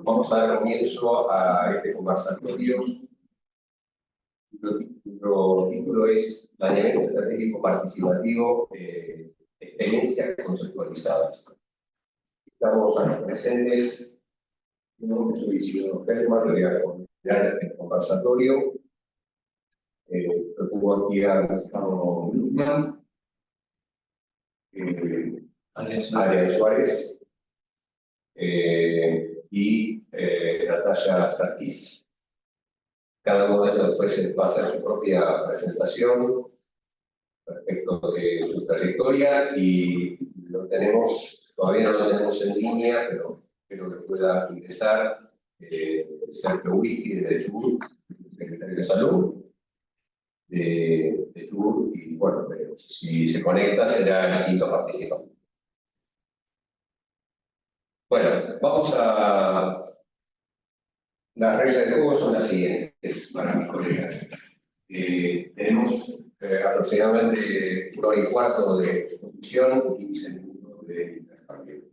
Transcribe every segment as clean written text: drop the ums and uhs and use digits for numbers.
Vamos a dar comienzo a este conversatorio. Nuestro título es Planeamiento Estratégico Participativo, experiencias conceptualizadas. Estamos aquí presentes. Yo soy Isidoro Feldman, le voy a coordinar el conversatorio. Tengo aquí a Gustavo Luzman, Adrián Suárez y Natalia Sarkis. Cada uno de ellos después va a hacer su propia presentación respecto de su trayectoria y todavía no lo tenemos en línea, pero espero que pueda ingresar Sergio Whisky de Chubut, secretario de Salud de Chubut, y bueno, si se conecta será el quinto participante. Bueno, vamos a... Las reglas de juego son las siguientes para mis colegas. Tenemos aproximadamente 1 hora y cuarto de exposición y 15 minutos de intercambio.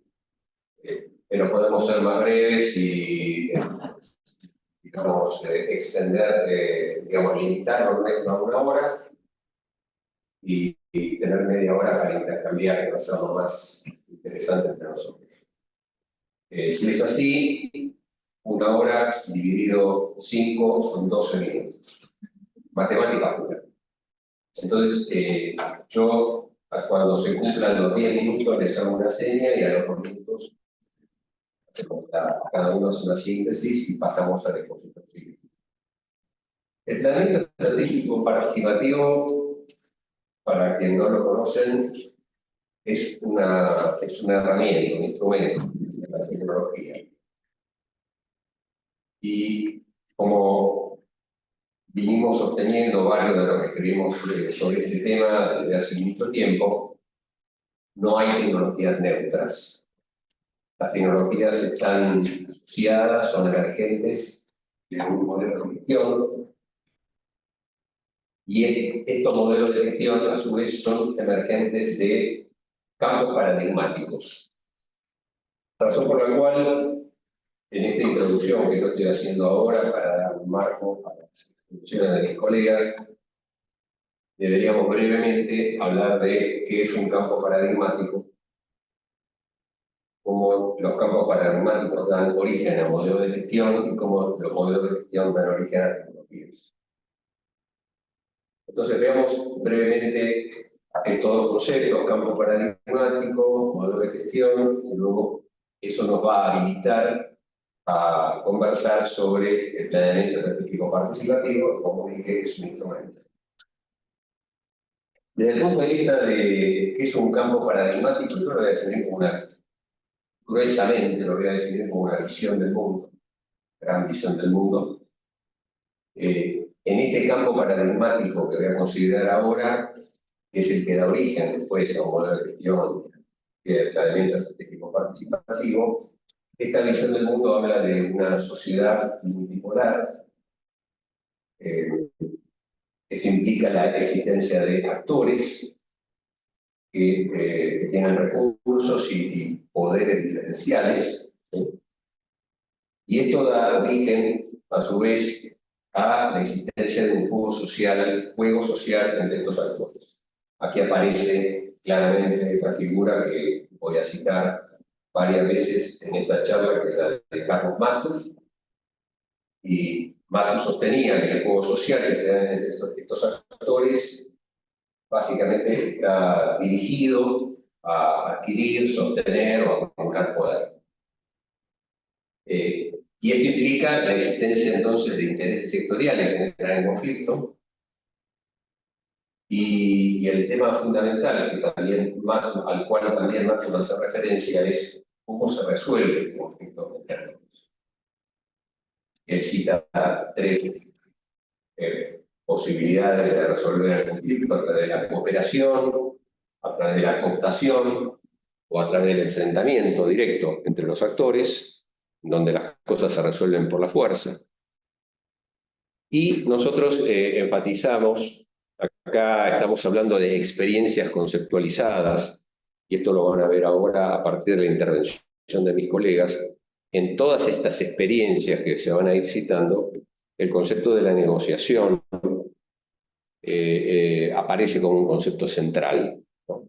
Pero podemos ser más breves y digamos, extender, digamos, limitarlo a 1 hora y tener media hora para intercambiar, que va a ser lo más interesante entre nosotros. Si es así, 1 hora dividido 5 son 12 minutos. Matemática pura. Entonces, yo cuando se cumplan los 10 minutos les hago una seña y a los 2 minutos cada uno hace una síntesis y pasamos a la exposición siguiente. El planeamiento estratégico participativo, para quien no lo conocen, es una herramienta, un instrumento de la tecnología. Y como vinimos sosteniendo varios de los que escribimos sobre este tema desde hace mucho tiempo, no hay tecnologías neutras. Las tecnologías están asociadas, son emergentes de un modelo de gestión, y estos modelos de gestión, a su vez, son emergentes de campos paradigmáticos. Razón por la cual, en esta introducción que yo estoy haciendo ahora, para dar un marco a las exposiciones de mis colegas, deberíamos brevemente hablar de qué es un campo paradigmático, cómo los campos paradigmáticos dan origen a modelos de gestión y cómo los modelos de gestión dan origen a tecnologías. Entonces veamos brevemente estos dos conceptos, campo paradigmático, modelo de gestión, y luego eso nos va a habilitar a conversar sobre el planeamiento estratégico participativo, como dije, es un instrumento. Desde el punto de vista de qué es un campo paradigmático, yo lo voy a definir como gruesamente lo voy a definir como una visión del mundo, gran visión del mundo. En este campo paradigmático que voy a considerar ahora, que es el que da origen después a un modelo de gestión del planeamiento estratégico participativo, esta visión del mundo habla de una sociedad multipolar. Esto implica la existencia de actores que tienen recursos y poderes diferenciales, ¿sí? Y esto da origen, a su vez, a la existencia de un juego social entre estos actores. Aquí aparece claramente la figura que voy a citar varias veces en esta charla, que es la de Carlos Matus. Y Matus sostenía que el juego social que se da entre estos actores básicamente está dirigido a adquirir, sostener o acumular poder. Y esto implica la existencia entonces de intereses sectoriales que entran en conflicto. Y el tema fundamental al cual también Matus hace referencia es cómo se resuelve el conflicto interno. Él cita 3 posibilidades de resolver el conflicto: a través de la cooperación, a través de la cooptación o a través del enfrentamiento directo entre los actores, donde las cosas se resuelven por la fuerza. Y nosotros enfatizamos, acá estamos hablando de experiencias conceptualizadas, y esto lo van a ver ahora a partir de la intervención de mis colegas. en todas estas experiencias que se van a ir citando, el concepto de la negociación aparece como un concepto central, ¿no?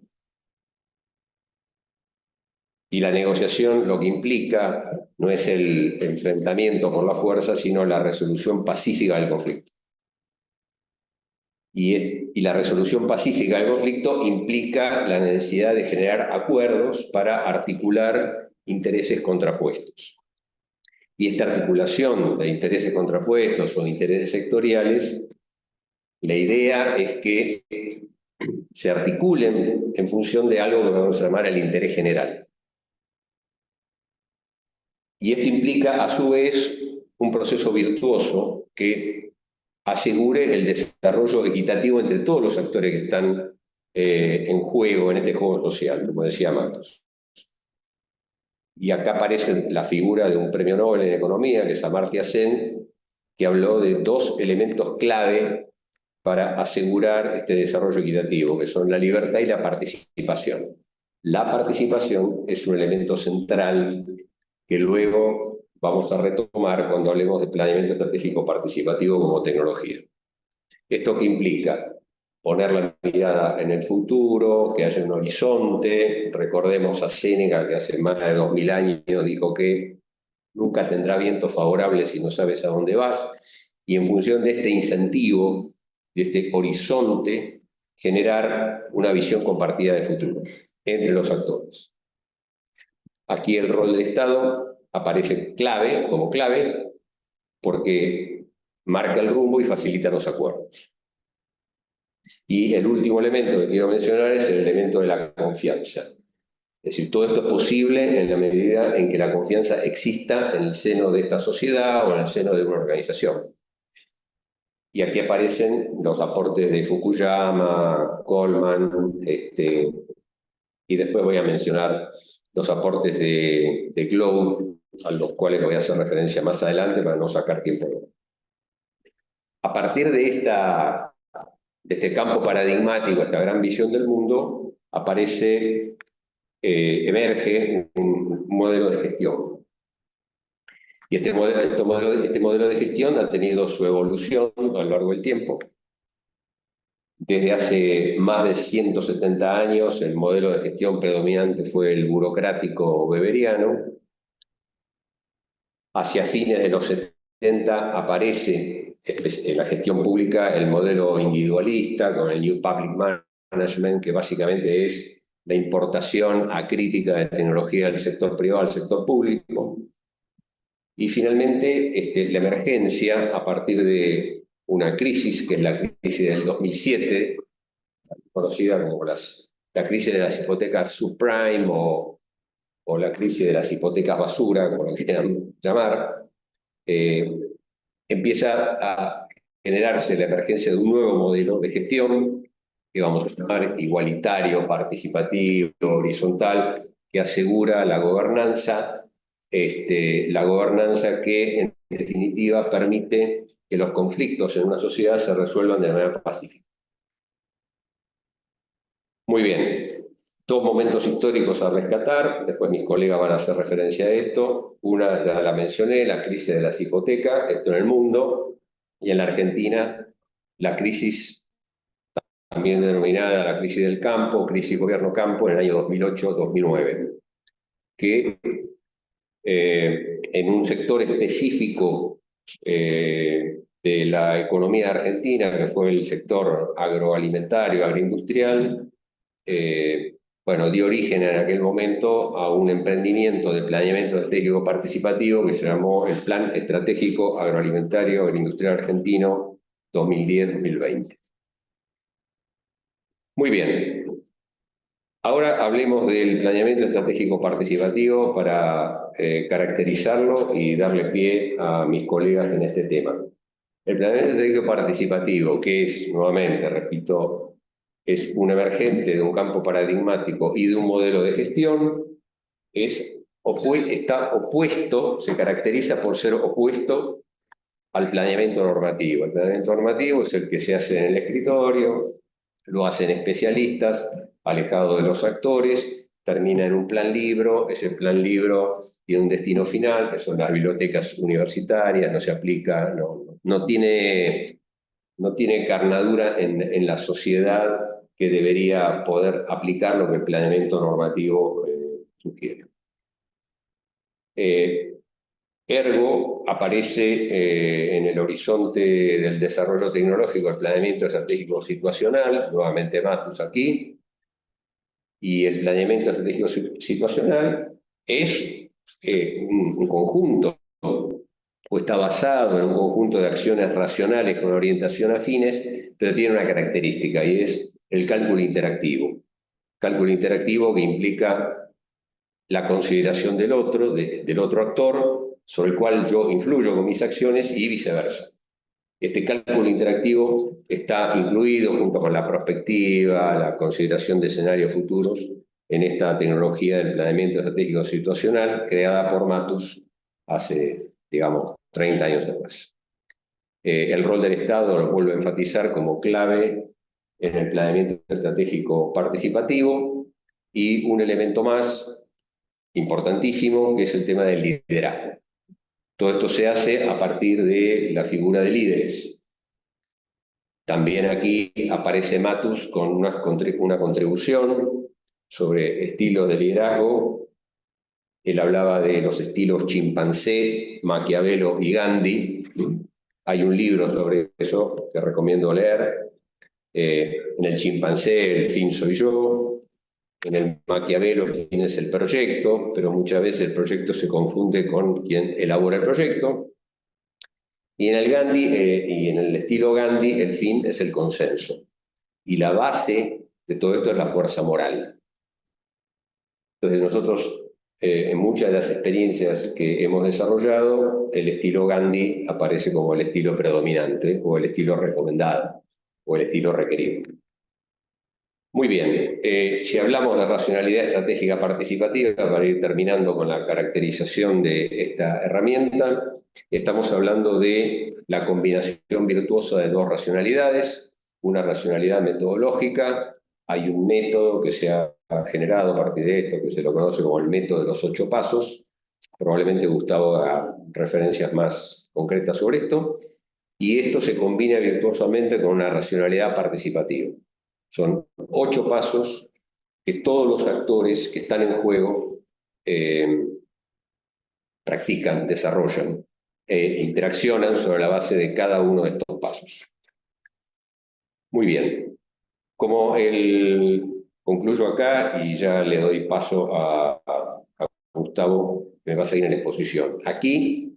Y la negociación lo que implica no es el enfrentamiento por la fuerza, sino la resolución pacífica del conflicto. Y la resolución pacífica del conflicto implica la necesidad de generar acuerdos para articular intereses contrapuestos. Y esta articulación de intereses contrapuestos o de intereses sectoriales, la idea es que se articulen en función de algo que vamos a llamar el interés general. Y esto implica, a su vez, un proceso virtuoso que asegure el desarrollo equitativo entre todos los actores que están en juego en este juego social, como decía Matos. Y acá aparece la figura de un premio Nobel en Economía, que es Amartya Sen, que habló de dos elementos clave para asegurar este desarrollo equitativo, que son la libertad y la participación. La participación es un elemento central que luego vamos a retomar cuando hablemos de planeamiento estratégico participativo como tecnología. ¿Esto qué implica? Poner la mirada en el futuro, que haya un horizonte. Recordemos a Séneca, que hace más de 2000 años dijo que nunca tendrá viento favorable si no sabes a dónde vas. Y en función de este incentivo, de este horizonte, generar una visión compartida de futuro entre los actores. Aquí el rol del Estado aparece como clave, porque marca el rumbo y facilita los acuerdos. Y el último elemento que quiero mencionar es el elemento de la confianza. Es decir, todo esto es posible en la medida en que la confianza exista en el seno de esta sociedad o en el seno de una organización. Y aquí aparecen los aportes de Fukuyama, Goldman, y después voy a mencionar los aportes de Globe, a los cuales voy a hacer referencia más adelante para no sacar tiempo. A partir de este campo paradigmático, esta gran visión del mundo, emerge un modelo de gestión. Y este modelo de gestión ha tenido su evolución a lo largo del tiempo. Desde hace más de 170 años, el modelo de gestión predominante fue el burocrático weberiano. Hacia fines de los 70 aparece en la gestión pública el modelo individualista con el New Public Management, que básicamente es la importación acrítica de tecnología del sector privado al sector público. Y finalmente, la emergencia a partir de una crisis, que es la crisis del 2007, conocida como la crisis de las hipotecas subprime o la crisis de las hipotecas basura, como lo quieran llamar, empieza a generarse la emergencia de un nuevo modelo de gestión que vamos a llamar igualitario, participativo, horizontal, que asegura la gobernanza que en definitiva permite que los conflictos en una sociedad se resuelvan de manera pacífica. Muy bien, dos momentos históricos a rescatar, después mis colegas van a hacer referencia a esto. Una ya la mencioné, la crisis de las hipotecas, esto en el mundo, y en la Argentina la crisis también denominada la crisis del campo, crisis gobierno-campo en el año 2008-2009, que en un sector específico de la economía argentina, que fue el sector agroalimentario, agroindustrial, bueno, dio origen en aquel momento a un emprendimiento de planeamiento estratégico participativo que se llamó el Plan Estratégico Agroalimentario Agroindustrial Argentino 2010-2020. Muy bien. Ahora hablemos del planeamiento estratégico participativo para caracterizarlo y darle pie a mis colegas en este tema. El planeamiento estratégico participativo, que es, nuevamente, repito, es un emergente de un campo paradigmático y de un modelo de gestión, está opuesto, se caracteriza por ser opuesto al planeamiento normativo. El planeamiento normativo es el que se hace en el escritorio, lo hacen especialistas, alejado de los actores, termina en un plan libro, ese plan libro tiene un destino final, que son las bibliotecas universitarias, no se aplica, no tiene carnadura en la sociedad que debería poder aplicar lo que el planeamiento normativo sugiere. Ergo, aparece en el horizonte del desarrollo tecnológico el planeamiento estratégico situacional, nuevamente Matus aquí, y el planeamiento estratégico situacional es un conjunto, o está basado en un conjunto de acciones racionales con orientación afines, pero tiene una característica y es el cálculo interactivo. Cálculo interactivo que implica la consideración del otro actor, sobre el cual yo influyo con mis acciones y viceversa. Este cálculo interactivo está incluido junto con la prospectiva, la consideración de escenarios futuros en esta tecnología del planeamiento estratégico situacional creada por Matus hace, digamos, 30 años atrás. El rol del Estado lo vuelvo a enfatizar como clave en el planeamiento estratégico participativo y un elemento más importantísimo que es el tema del liderazgo. Todo esto se hace a partir de la figura de líderes. También aquí aparece Matus con una contribución sobre estilos de liderazgo. Él hablaba de los estilos chimpancé, Maquiavelo y Gandhi. Hay un libro sobre eso que recomiendo leer. En el chimpancé el fin soy yo, en el Maquiavelo el fin es el proyecto, pero muchas veces el proyecto se confunde con quien elabora el proyecto. Y en el Gandhi, y en el estilo Gandhi, el fin es el consenso. Y la base de todo esto es la fuerza moral. Entonces nosotros, en muchas de las experiencias que hemos desarrollado, el estilo Gandhi aparece como el estilo predominante, o el estilo recomendado, o el estilo requerido. Muy bien, si hablamos de racionalidad estratégica participativa, para ir terminando con la caracterización de esta herramienta, estamos hablando de la combinación virtuosa de dos racionalidades, una racionalidad metodológica, hay un método que se ha generado a partir de esto, que se lo conoce como el método de los 8 pasos, probablemente Gustavo haga referencias más concretas sobre esto, y esto se combina virtuosamente con una racionalidad participativa. Son 8 pasos que todos los actores que están en juego practican, desarrollan, interaccionan sobre la base de cada uno de estos pasos. Muy bien. Como concluyo acá y ya le doy paso a Gustavo, que me va a seguir en la exposición. Aquí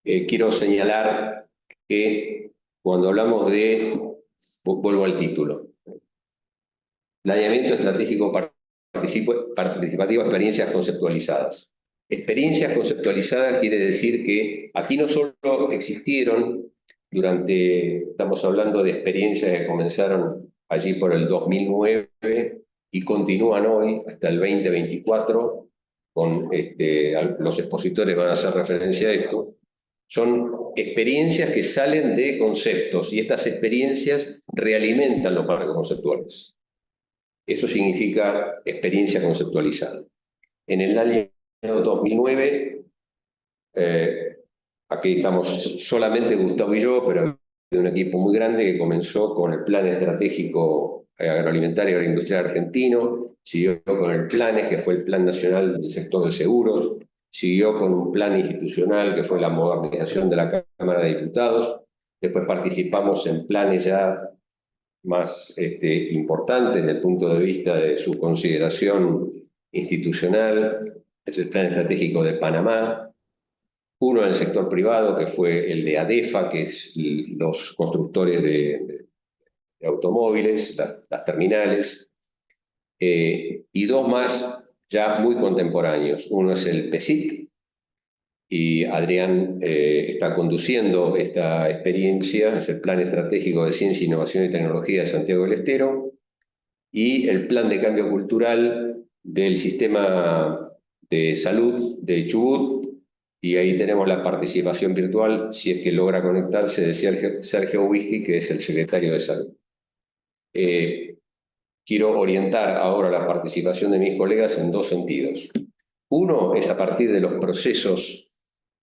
quiero señalar que cuando hablamos de, vuelvo al título, planeamiento estratégico participativo, experiencias conceptualizadas. Experiencias conceptualizadas quiere decir que aquí no solo existieron estamos hablando de experiencias que comenzaron allí por el 2009 y continúan hoy hasta el 2024, los expositores van a hacer referencia a esto. Son experiencias que salen de conceptos y estas experiencias realimentan los marcos conceptuales. Eso significa experiencia conceptualizada. En el año 2009, aquí estamos solamente Gustavo y yo, pero de un equipo muy grande que comenzó con el Plan Estratégico Agroalimentario y Agroindustrial Argentino, siguió con el PLANES, que fue el Plan Nacional del Sector de Seguros, siguió con un plan institucional que fue la modernización de la Cámara de Diputados, después participamos en planes ya más importantes desde el punto de vista de su consideración institucional, es el Plan Estratégico de Panamá, uno en el sector privado que fue el de ADEFA, que es los constructores de automóviles, las terminales, y dos más ya muy contemporáneos. Uno es el PECIT, y Adrián está conduciendo esta experiencia, es el Plan Estratégico de Ciencia, Innovación y Tecnología de Santiago del Estero, y el Plan de Cambio Cultural del Sistema de Salud de Chubut, y ahí tenemos la participación virtual, si es que logra conectarse, de Sergio Whisky, que es el secretario de Salud. quiero orientar ahora la participación de mis colegas en dos sentidos. Uno es a partir de los procesos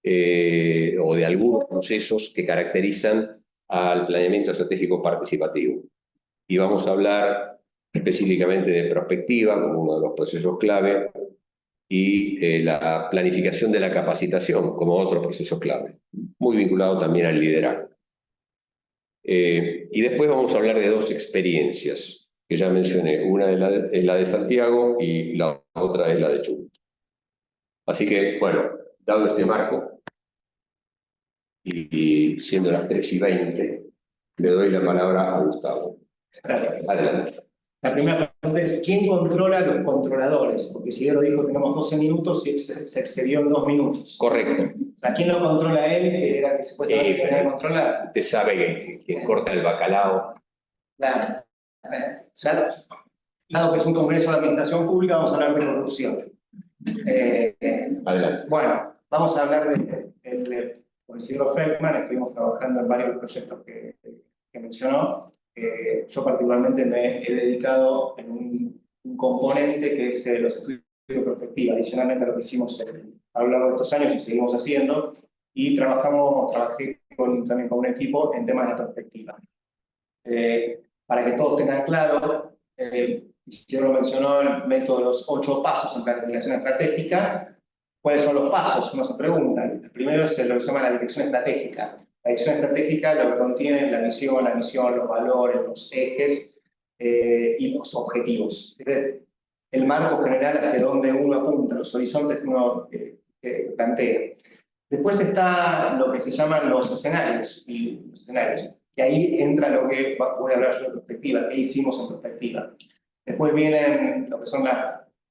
o de algunos procesos que caracterizan al planeamiento estratégico participativo. Y vamos a hablar específicamente de prospectiva como uno de los procesos clave y la planificación de la capacitación como otro proceso clave, muy vinculado también al liderazgo. Y después vamos a hablar de dos experiencias que ya mencioné. Una es la de Santiago y la otra es la de Chubut. Así que, bueno, dado este marco, y siendo las 3:20, le doy la palabra a Gustavo. Gracias. Adelante. La primera pregunta es, ¿quién controla los controladores? Porque Isidoro dijo que tenemos 12 minutos y se excedió en 2 minutos. Correcto. ¿A quién lo controla él? Que era que supuestamente tenía que controlar. Usted sabe que corta el bacalao. Claro. Ya, dado que es un congreso de administración pública, vamos a hablar de corrupción. Adelante. Bueno, vamos a hablar con Isidoro Feldman. Estuvimos trabajando en varios proyectos que mencionó. Yo particularmente me he dedicado en un componente que es los estudios de perspectiva, adicionalmente a lo que hicimos a lo largo de estos años y seguimos haciendo, y trabajé también con un equipo en temas de perspectiva. Para que todos tengan claro, Isidoro mencionó el método de los 8 pasos en planificación estratégica. ¿Cuáles son los pasos? Uno se pregunta. El primero es lo que se llama la dirección estratégica. La dirección estratégica lo que contiene es la misión, los valores, los ejes y los objetivos. Es decir, el marco general hacia donde uno apunta, los horizontes que uno plantea. Después está lo que se llaman los escenarios, que ahí entra lo que voy a hablar yo de perspectiva, qué hicimos en perspectiva. Después vienen lo que son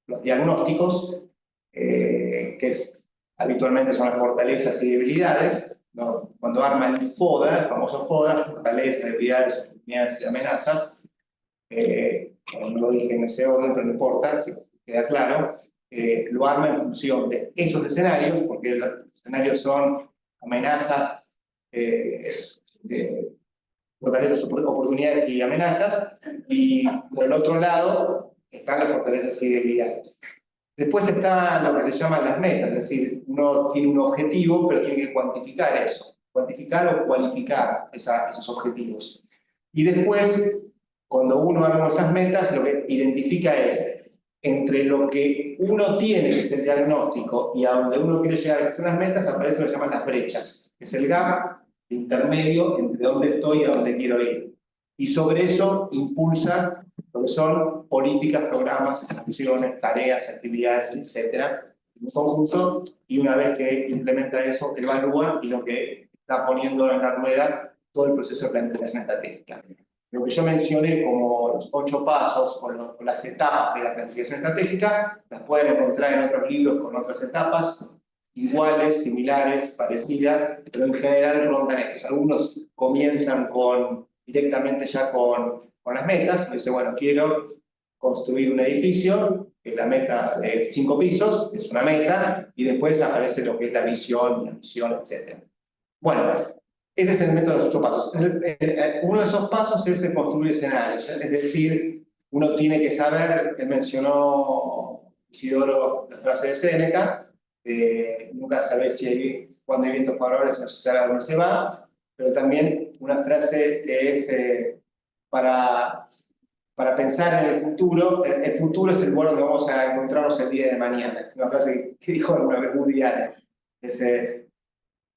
los diagnósticos, que habitualmente son las fortalezas y debilidades, ¿no? Cuando arma el FODA, el famoso FODA, fortalezas, debilidades, oportunidades y amenazas, no lo dije en ese orden, pero no importa, si queda claro, lo arma en función de esos escenarios, porque los escenarios son amenazas, fortalezas, oportunidades y amenazas, y por el otro lado están las fortalezas y debilidades. Después está lo que se llaman las metas, es decir, uno tiene un objetivo, pero tiene que cuantificar eso, cuantificar o cualificar esos objetivos. Y después, cuando uno arma esas metas, lo que identifica es entre lo que uno tiene, que es el diagnóstico, y a donde uno quiere llegar, que son las metas, aparece lo que llaman las brechas, que es el gap intermedio entre dónde estoy y a dónde quiero ir. Y sobre eso impulsa lo que son políticas, programas, acciones, tareas, actividades, etc. En conjunto, y una vez que implementa eso, evalúa y lo que está poniendo en la rueda todo el proceso de planificación estratégica. Lo que yo mencioné como los 8 pasos o las etapas de la planificación estratégica, las pueden encontrar en otros libros con otras etapas, iguales, similares, parecidas, pero en general rondan estos. Algunos comienzan directamente ya con las metas, dice, bueno, quiero construir un edificio, que es la meta de 5 pisos, es una meta, y después aparece lo que es la visión, la misión, etc. Bueno, ese es el método de los 8 pasos. Uno de esos pasos es construir escenarios, es decir, uno tiene que saber, él mencionó Isidoro la frase de Séneca, nunca sabes cuando hay vientos favorables, no se sabe a dónde se va, pero también una frase que es para pensar en el futuro es el lugar donde vamos a encontrarnos el día de mañana. Una frase que dijo alguna vez Woody Allen.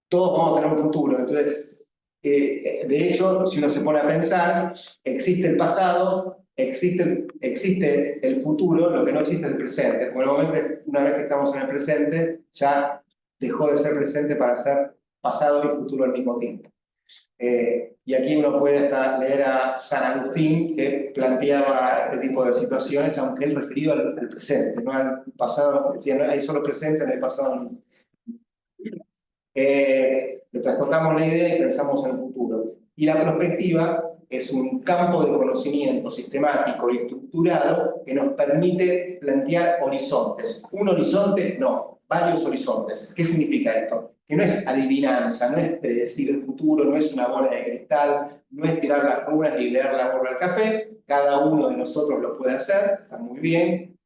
Todos vamos a tener un futuro, entonces, de hecho, si uno se pone a pensar, existe el pasado, existe el futuro, lo que no existe es el presente. Por el momento, una vez que estamos en el presente, ya dejó de ser presente para ser pasado y futuro al mismo tiempo. Y aquí uno puede hasta leer a San Agustín, que planteaba este tipo de situaciones, aunque él referido al presente, no al pasado, decía, no hay solo presente, en el pasado no. Le transportamos la idea y pensamos en el futuro. Y la prospectiva es un campo de conocimiento sistemático y estructurado que nos permite plantear horizontes. ¿Un horizonte? No, varios horizontes. ¿Qué significa esto? Que no es adivinanza, no es predecir el futuro, no es una bola de cristal, no es tirar las runas y leer la borra del café. cada uno de nosotros lo puede hacer, está muy bien,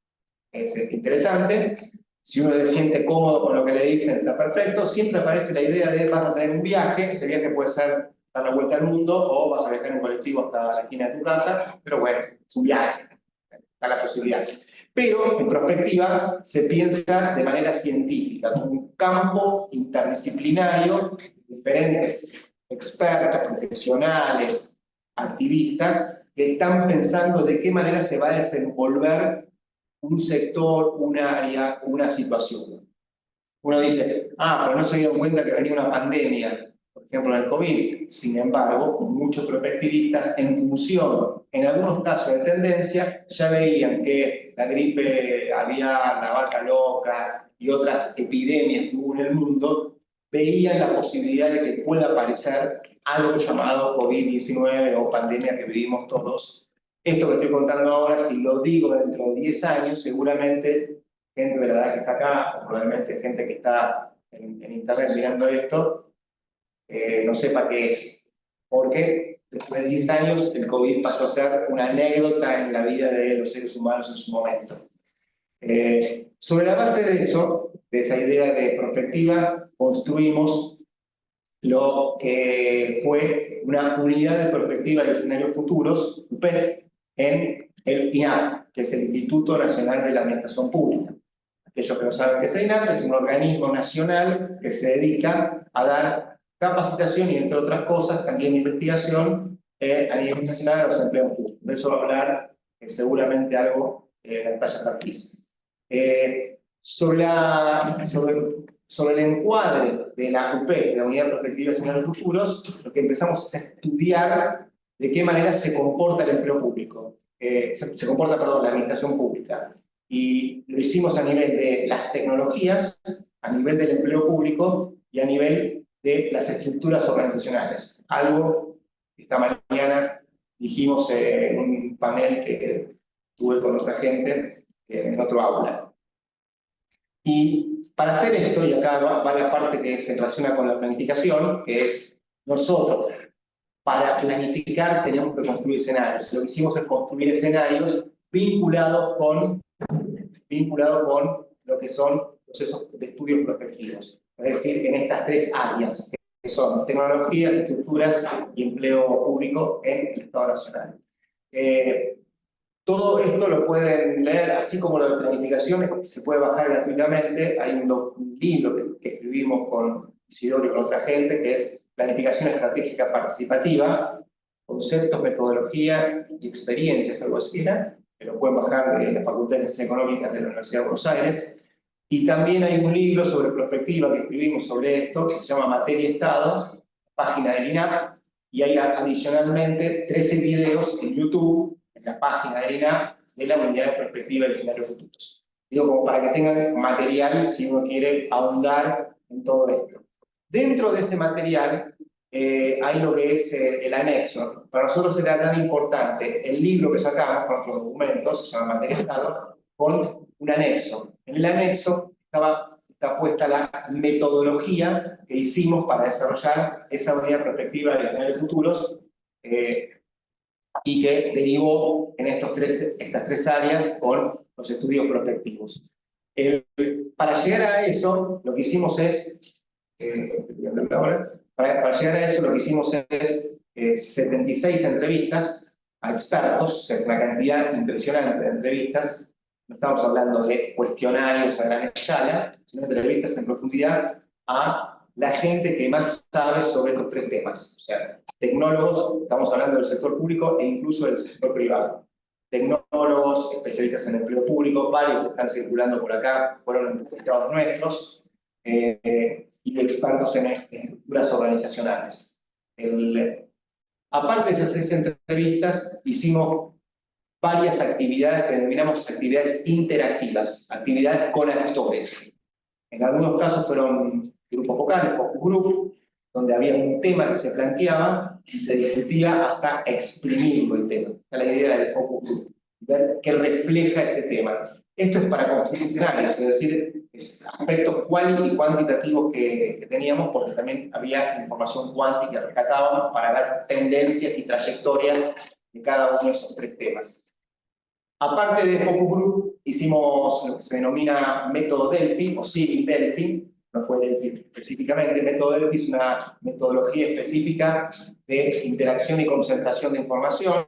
es interesante. Si uno se siente cómodo con lo que le dicen, está perfecto. Siempre aparece la idea de vas a tener un viaje, ese viaje puede ser dar la vuelta al mundo o vas a viajar en colectivo hasta la esquina de tu casa, pero bueno, es un viaje, está la posibilidad. Pero en prospectiva se piensa de manera científica, con un campo interdisciplinario, diferentes expertos, profesionales, activistas, que están pensando de qué manera se va a desenvolver un sector, un área, una situación. Uno dice, pero no se dieron cuenta que venía una pandemia, por ejemplo en el COVID. Sin embargo, muchos prospectivistas, en función, en algunos casos de tendencia, ya veían que la gripe aviar, la vaca loca y otras epidemias que hubo en el mundo, veían la posibilidad de que pueda aparecer algo llamado COVID-19 o pandemia que vivimos todos. Esto que estoy contando ahora, si lo digo dentro de 10 años, seguramente gente de la edad que está acá, o probablemente gente que está en internet mirando esto, no sepa qué es. Porque después de 10 años el COVID pasó a ser una anécdota en la vida de los seres humanos en su momento. Sobre la base de eso, de esa idea de perspectiva, construimos lo que fue una unidad de perspectiva de escenarios futuros, UPEF, en el INAP, que es el Instituto Nacional de la Administración Pública. Aquellos que no saben qué es el INAP, es un organismo nacional que se dedica a dar capacitación y, entre otras cosas, también investigación a nivel nacional a los empleos públicos. De eso va a hablar seguramente algo Natalia Sarkis. Sobre el encuadre de la UP, de la Unidad de Perspectiva de Escenarios Futuros, lo que empezamos es a estudiar de qué manera se comporta el empleo público, se comporta, perdón, la administración pública. Y lo hicimos a nivel de las tecnologías, a nivel del empleo público y a nivel de las estructuras organizacionales. Algo que esta mañana dijimos en un panel que tuve con otra gente en otro aula. Y para hacer esto, y acá va la parte que se relaciona con la planificación, que es nosotros, para planificar tenemos que construir escenarios. Lo que hicimos es construir escenarios vinculados con lo que son procesos de estudios prospectivos. Es decir, en estas tres áreas, que son tecnologías, estructuras y empleo público en el Estado Nacional. Todo esto lo pueden leer, así como lo de planificación, se puede bajar gratuitamente. Hay un libro que escribimos con Isidoro y con otra gente, que es Planificación Estratégica Participativa, Conceptos, Metodología y Experiencias, algo así, que lo pueden bajar de la Facultad de Ciencias Económicas de la Universidad de Buenos Aires. Y también hay un libro sobre perspectiva que escribimos sobre esto, que se llama Materia y Estados, página del INAP, y hay adicionalmente 13 videos en YouTube, en la página del INAP, de la Unidad de Perspectiva de Escenarios Futuros. Digo, como para que tengan material si uno quiere ahondar en todo esto. Dentro de ese material hay lo que es el anexo. Para nosotros era tan importante el libro que sacamos con los documentos, se llama Materia y Estado, con un anexo. En el anexo está puesta la metodología que hicimos para desarrollar esa unidad perspectiva de escenarios futuros y que derivó en estas tres áreas con los estudios prospectivos. Para llegar a eso, lo que hicimos es, para llegar a eso, lo que hicimos es 76 entrevistas a expertos, o sea, es una cantidad impresionante de entrevistas. No estamos hablando de cuestionarios a gran escala, sino de entrevistas en profundidad a la gente que más sabe sobre estos tres temas. O sea, tecnólogos, estamos hablando del sector público e incluso del sector privado. Tecnólogos, especialistas en empleo público, varios que están circulando por acá, fueron entrevistados nuestros, y expertos en estructuras organizacionales. Aparte de esas 6 entrevistas, hicimos varias actividades que denominamos actividades interactivas, actividades con actores. En algunos casos fueron grupos focales, focus group, donde había un tema que se planteaba y se discutía hasta exprimirlo el tema. Esta es la idea del focus group, ver qué refleja ese tema. Esto es para construir escenarios, es decir, aspectos cual y cuantitativos que teníamos, porque también había información cuántica que rescatábamos para ver tendencias y trayectorias de cada uno de esos tres temas. Aparte de Focus Group, hicimos lo que se denomina método Delphi o Civil Delphi, no fue Delphi específicamente. Método Delphi es una metodología específica de interacción y concentración de información.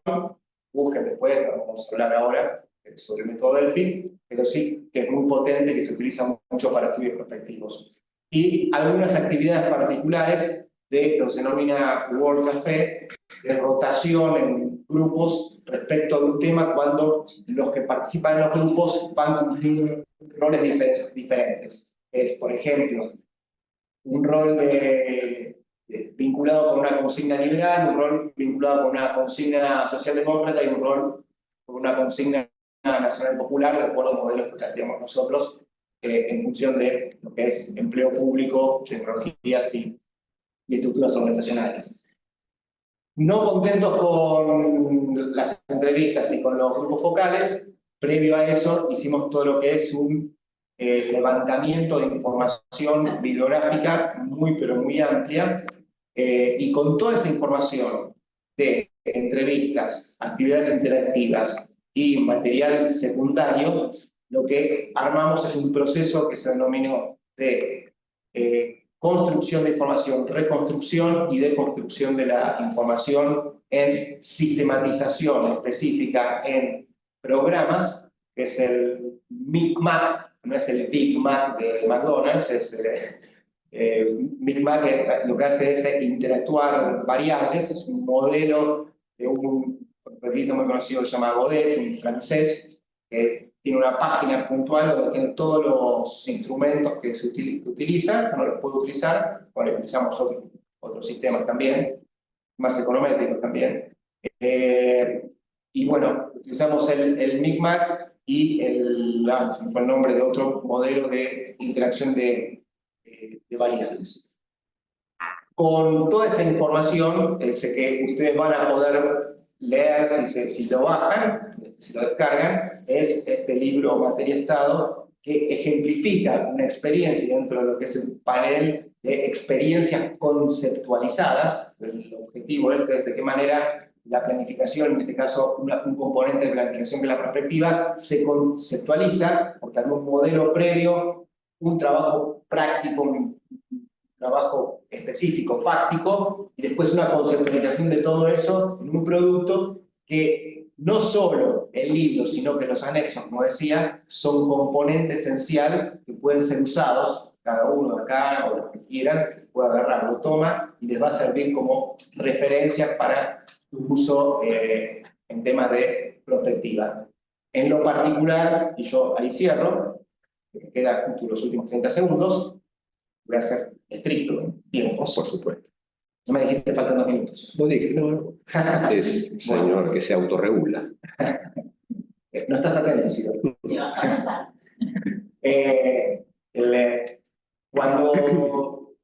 Busquen después, no vamos a hablar ahora sobre el método Delphi, pero sí que es muy potente, que se utiliza mucho para estudios prospectivos. Y algunas actividades particulares de lo que se denomina World Café, de rotación en grupos respecto de un tema cuando los que participan en los grupos van cumpliendo roles diferentes. Es, por ejemplo, un rol vinculado con una consigna liberal, un rol vinculado con una consigna socialdemócrata y un rol con una consigna nacional popular, de acuerdo a modelos que planteamos nosotros, en función de lo que es empleo público, tecnologías y estructuras organizacionales. No contentos con las entrevistas y con los grupos focales, previo a eso hicimos todo lo que es un levantamiento de información bibliográfica muy pero muy amplia, y con toda esa información de entrevistas, actividades interactivas y material secundario, lo que armamos es un proceso que se denominó de construcción de información, reconstrucción y deconstrucción de la información en sistematización específica en programas, que es el MICMAC, no es el Big Mac de McDonald's, es MICMAC, lo que hace es interactuar variables, es un modelo de un proyecto muy conocido que se llama Godet, un francés, que tiene una página puntual donde tiene todos los instrumentos que se utilizan, uno los puede utilizar, bueno, utilizamos otros sistemas también, más econométricos también. Y bueno, utilizamos el MICMAC y se me fue el nombre de otro modelo de interacción de variables. Con toda esa información, sé que ustedes van a poder leer si lo bajan, si lo descargan, es este libro Materia Estado, que ejemplifica una experiencia dentro de lo que es el panel de experiencias conceptualizadas. El objetivo es de qué manera la planificación, en este caso un componente de planificación que es la perspectiva, se conceptualiza, porque algún modelo previo, un trabajo práctico, un trabajo específico, fáctico, y después una conceptualización de todo eso en un producto que no solo el libro, sino que los anexos, como decía, son componente esencial que pueden ser usados, cada uno de acá o los que quieran, puede agarrar, lo toma y les va a servir como referencia para su uso en temas de prospectiva. En lo particular, y yo ahí cierro, que me queda justo los últimos 30 segundos, voy a ser estricto en tiempos. Por supuesto. No me dijiste que faltan 2 minutos. No dije, no. Es señor que se autorregula. No estás atento, Isidoro. ¿Qué vas a pasar? Cuando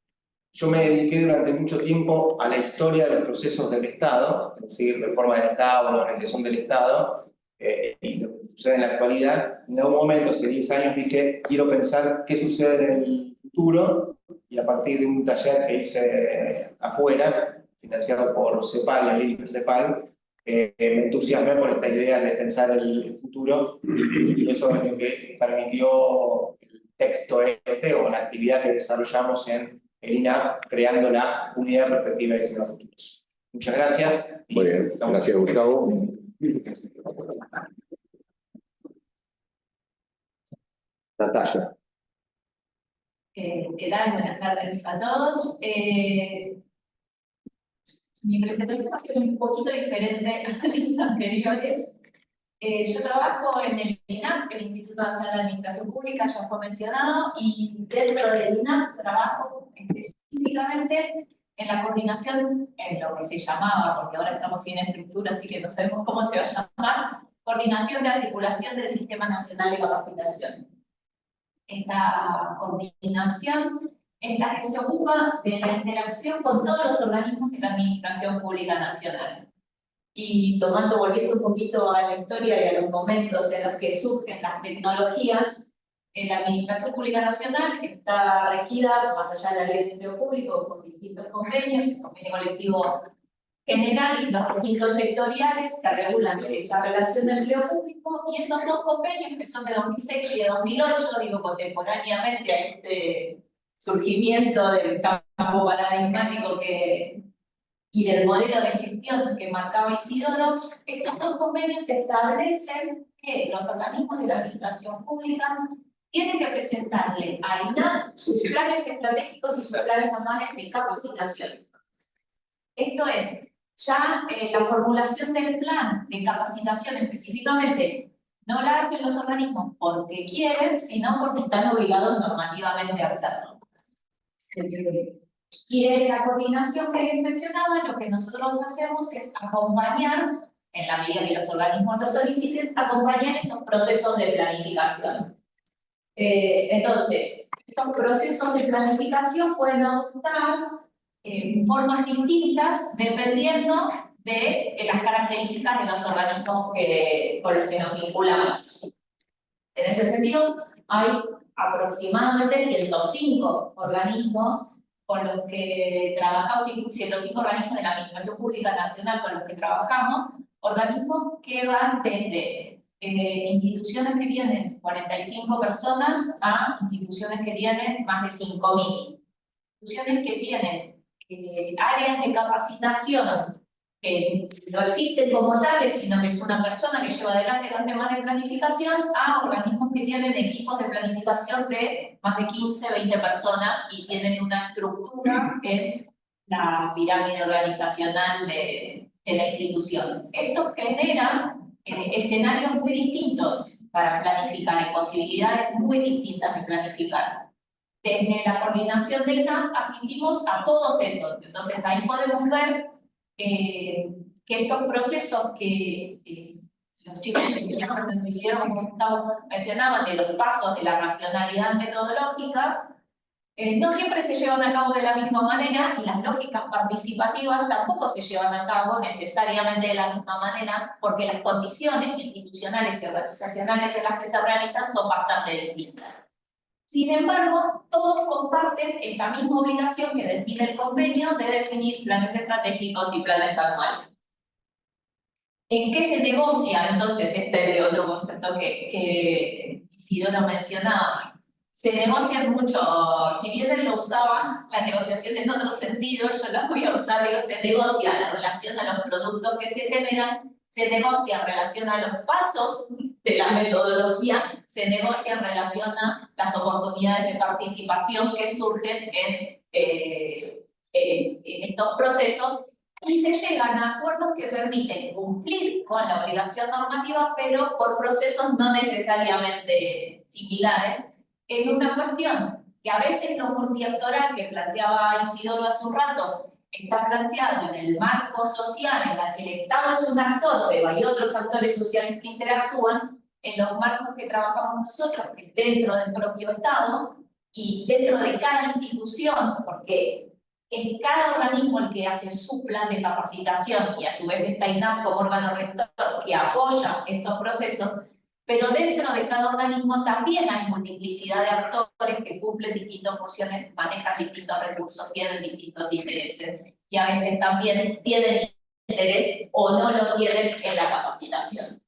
yo me dediqué durante mucho tiempo a la historia de los procesos del Estado, es decir, reforma del Estado, la organización del Estado, y lo que sucede en la actualidad, en algún momento, hace 10 años, dije, quiero pensar qué sucede en el futuro, y a partir de un taller que hice afuera, financiado por CEPAL, el INPE CEPAL, me entusiasmé por esta idea de pensar el futuro, y eso es lo que permitió el texto o la actividad que desarrollamos en el INAP, creando la Unidad de Perspectiva de Diseño de Futuros. Muchas gracias. Muy bien, gracias Gustavo. Natalia. ¿Qué tal? Buenas tardes a todos. Mi presentación va a ser un poquito diferente a las anteriores. Yo trabajo en el INAP, el Instituto Nacional de Administración Pública, ya fue mencionado, y dentro del INAP trabajo específicamente en la coordinación, en lo que se llamaba, porque ahora estamos sin estructura, así que no sabemos cómo se va a llamar, coordinación de articulación del Sistema Nacional de Capacitación. Esta coordinación es la que se ocupa de la interacción con todos los organismos de la Administración Pública Nacional. Y volviendo un poquito a la historia y a los momentos en los que surgen las tecnologías, la Administración Pública Nacional está regida, más allá de la Ley de Empleo Público, con distintos convenios, el convenio colectivo general y los distintos sectoriales que regulan esa relación de empleo público, y esos dos convenios que son de 2006 y de 2008, digo, contemporáneamente a este surgimiento del campo paradigmático y del modelo de gestión que marcaba Isidoro, estos dos convenios establecen que los organismos de la administración pública tienen que presentarle al INAP sus planes estratégicos y sus planes anuales de capacitación. Esto es, ya la formulación del plan de capacitación específicamente no la hacen los organismos porque quieren, sino porque están obligados normativamente a hacerlo. Y desde la coordinación que les mencionaba, lo que nosotros hacemos es acompañar, en la medida que los organismos lo soliciten, acompañar esos procesos de planificación. Entonces, estos procesos de planificación pueden adoptar formas distintas dependiendo de las características de los organismos con los que nos vinculamos. En ese sentido, hay aproximadamente 105 organismos con los que trabajamos, 105 organismos de la Administración Pública Nacional con los que trabajamos, organismos que van desde instituciones que tienen 45 personas a instituciones que tienen más de 5.000. Instituciones que tienen áreas de capacitación que no existen como tales, sino que es una persona que lleva adelante los temas de planificación, a organismos que tienen equipos de planificación de más de 15, 20 personas y tienen una estructura en la pirámide organizacional de la institución. Esto genera escenarios muy distintos para planificar y posibilidades muy distintas de planificar. Desde la coordinación de INAP asistimos a todos estos. Entonces ahí podemos ver que estos procesos que los chicos como Gustavo mencionaban, de los pasos de la racionalidad metodológica, no siempre se llevan a cabo de la misma manera, y las lógicas participativas tampoco se llevan a cabo necesariamente de la misma manera, porque las condiciones institucionales y organizacionales en las que se realizan son bastante distintas. Sin embargo, todos comparten esa misma obligación que define el convenio de definir planes estratégicos y planes anuales. ¿En qué se negocia entonces este otro concepto que Isidoro mencionaba? Se negocian mucho, si bien él lo usaba, la negociación en otro sentido, yo la voy a usar, digo, se negocia la relación a los productos que se generan, se negocia en relación a los pasos de la metodología, se negocia en relación a las oportunidades de participación que surgen en estos procesos, y se llegan a acuerdos que permiten cumplir con la obligación normativa, pero por procesos no necesariamente similares, en una cuestión que a veces lo multiactoral que planteaba Isidoro hace un rato está planteado en el marco social en el que el Estado es un actor, pero hay otros actores sociales que interactúan, en los marcos que trabajamos nosotros, que es dentro del propio Estado y dentro de cada institución, porque es cada organismo el que hace su plan de capacitación y a su vez está INAP como órgano rector que apoya estos procesos, pero dentro de cada organismo también hay multiplicidad de actores que cumplen distintas funciones, manejan distintos recursos, tienen distintos intereses y a veces también tienen interés o no lo tienen en la capacitación.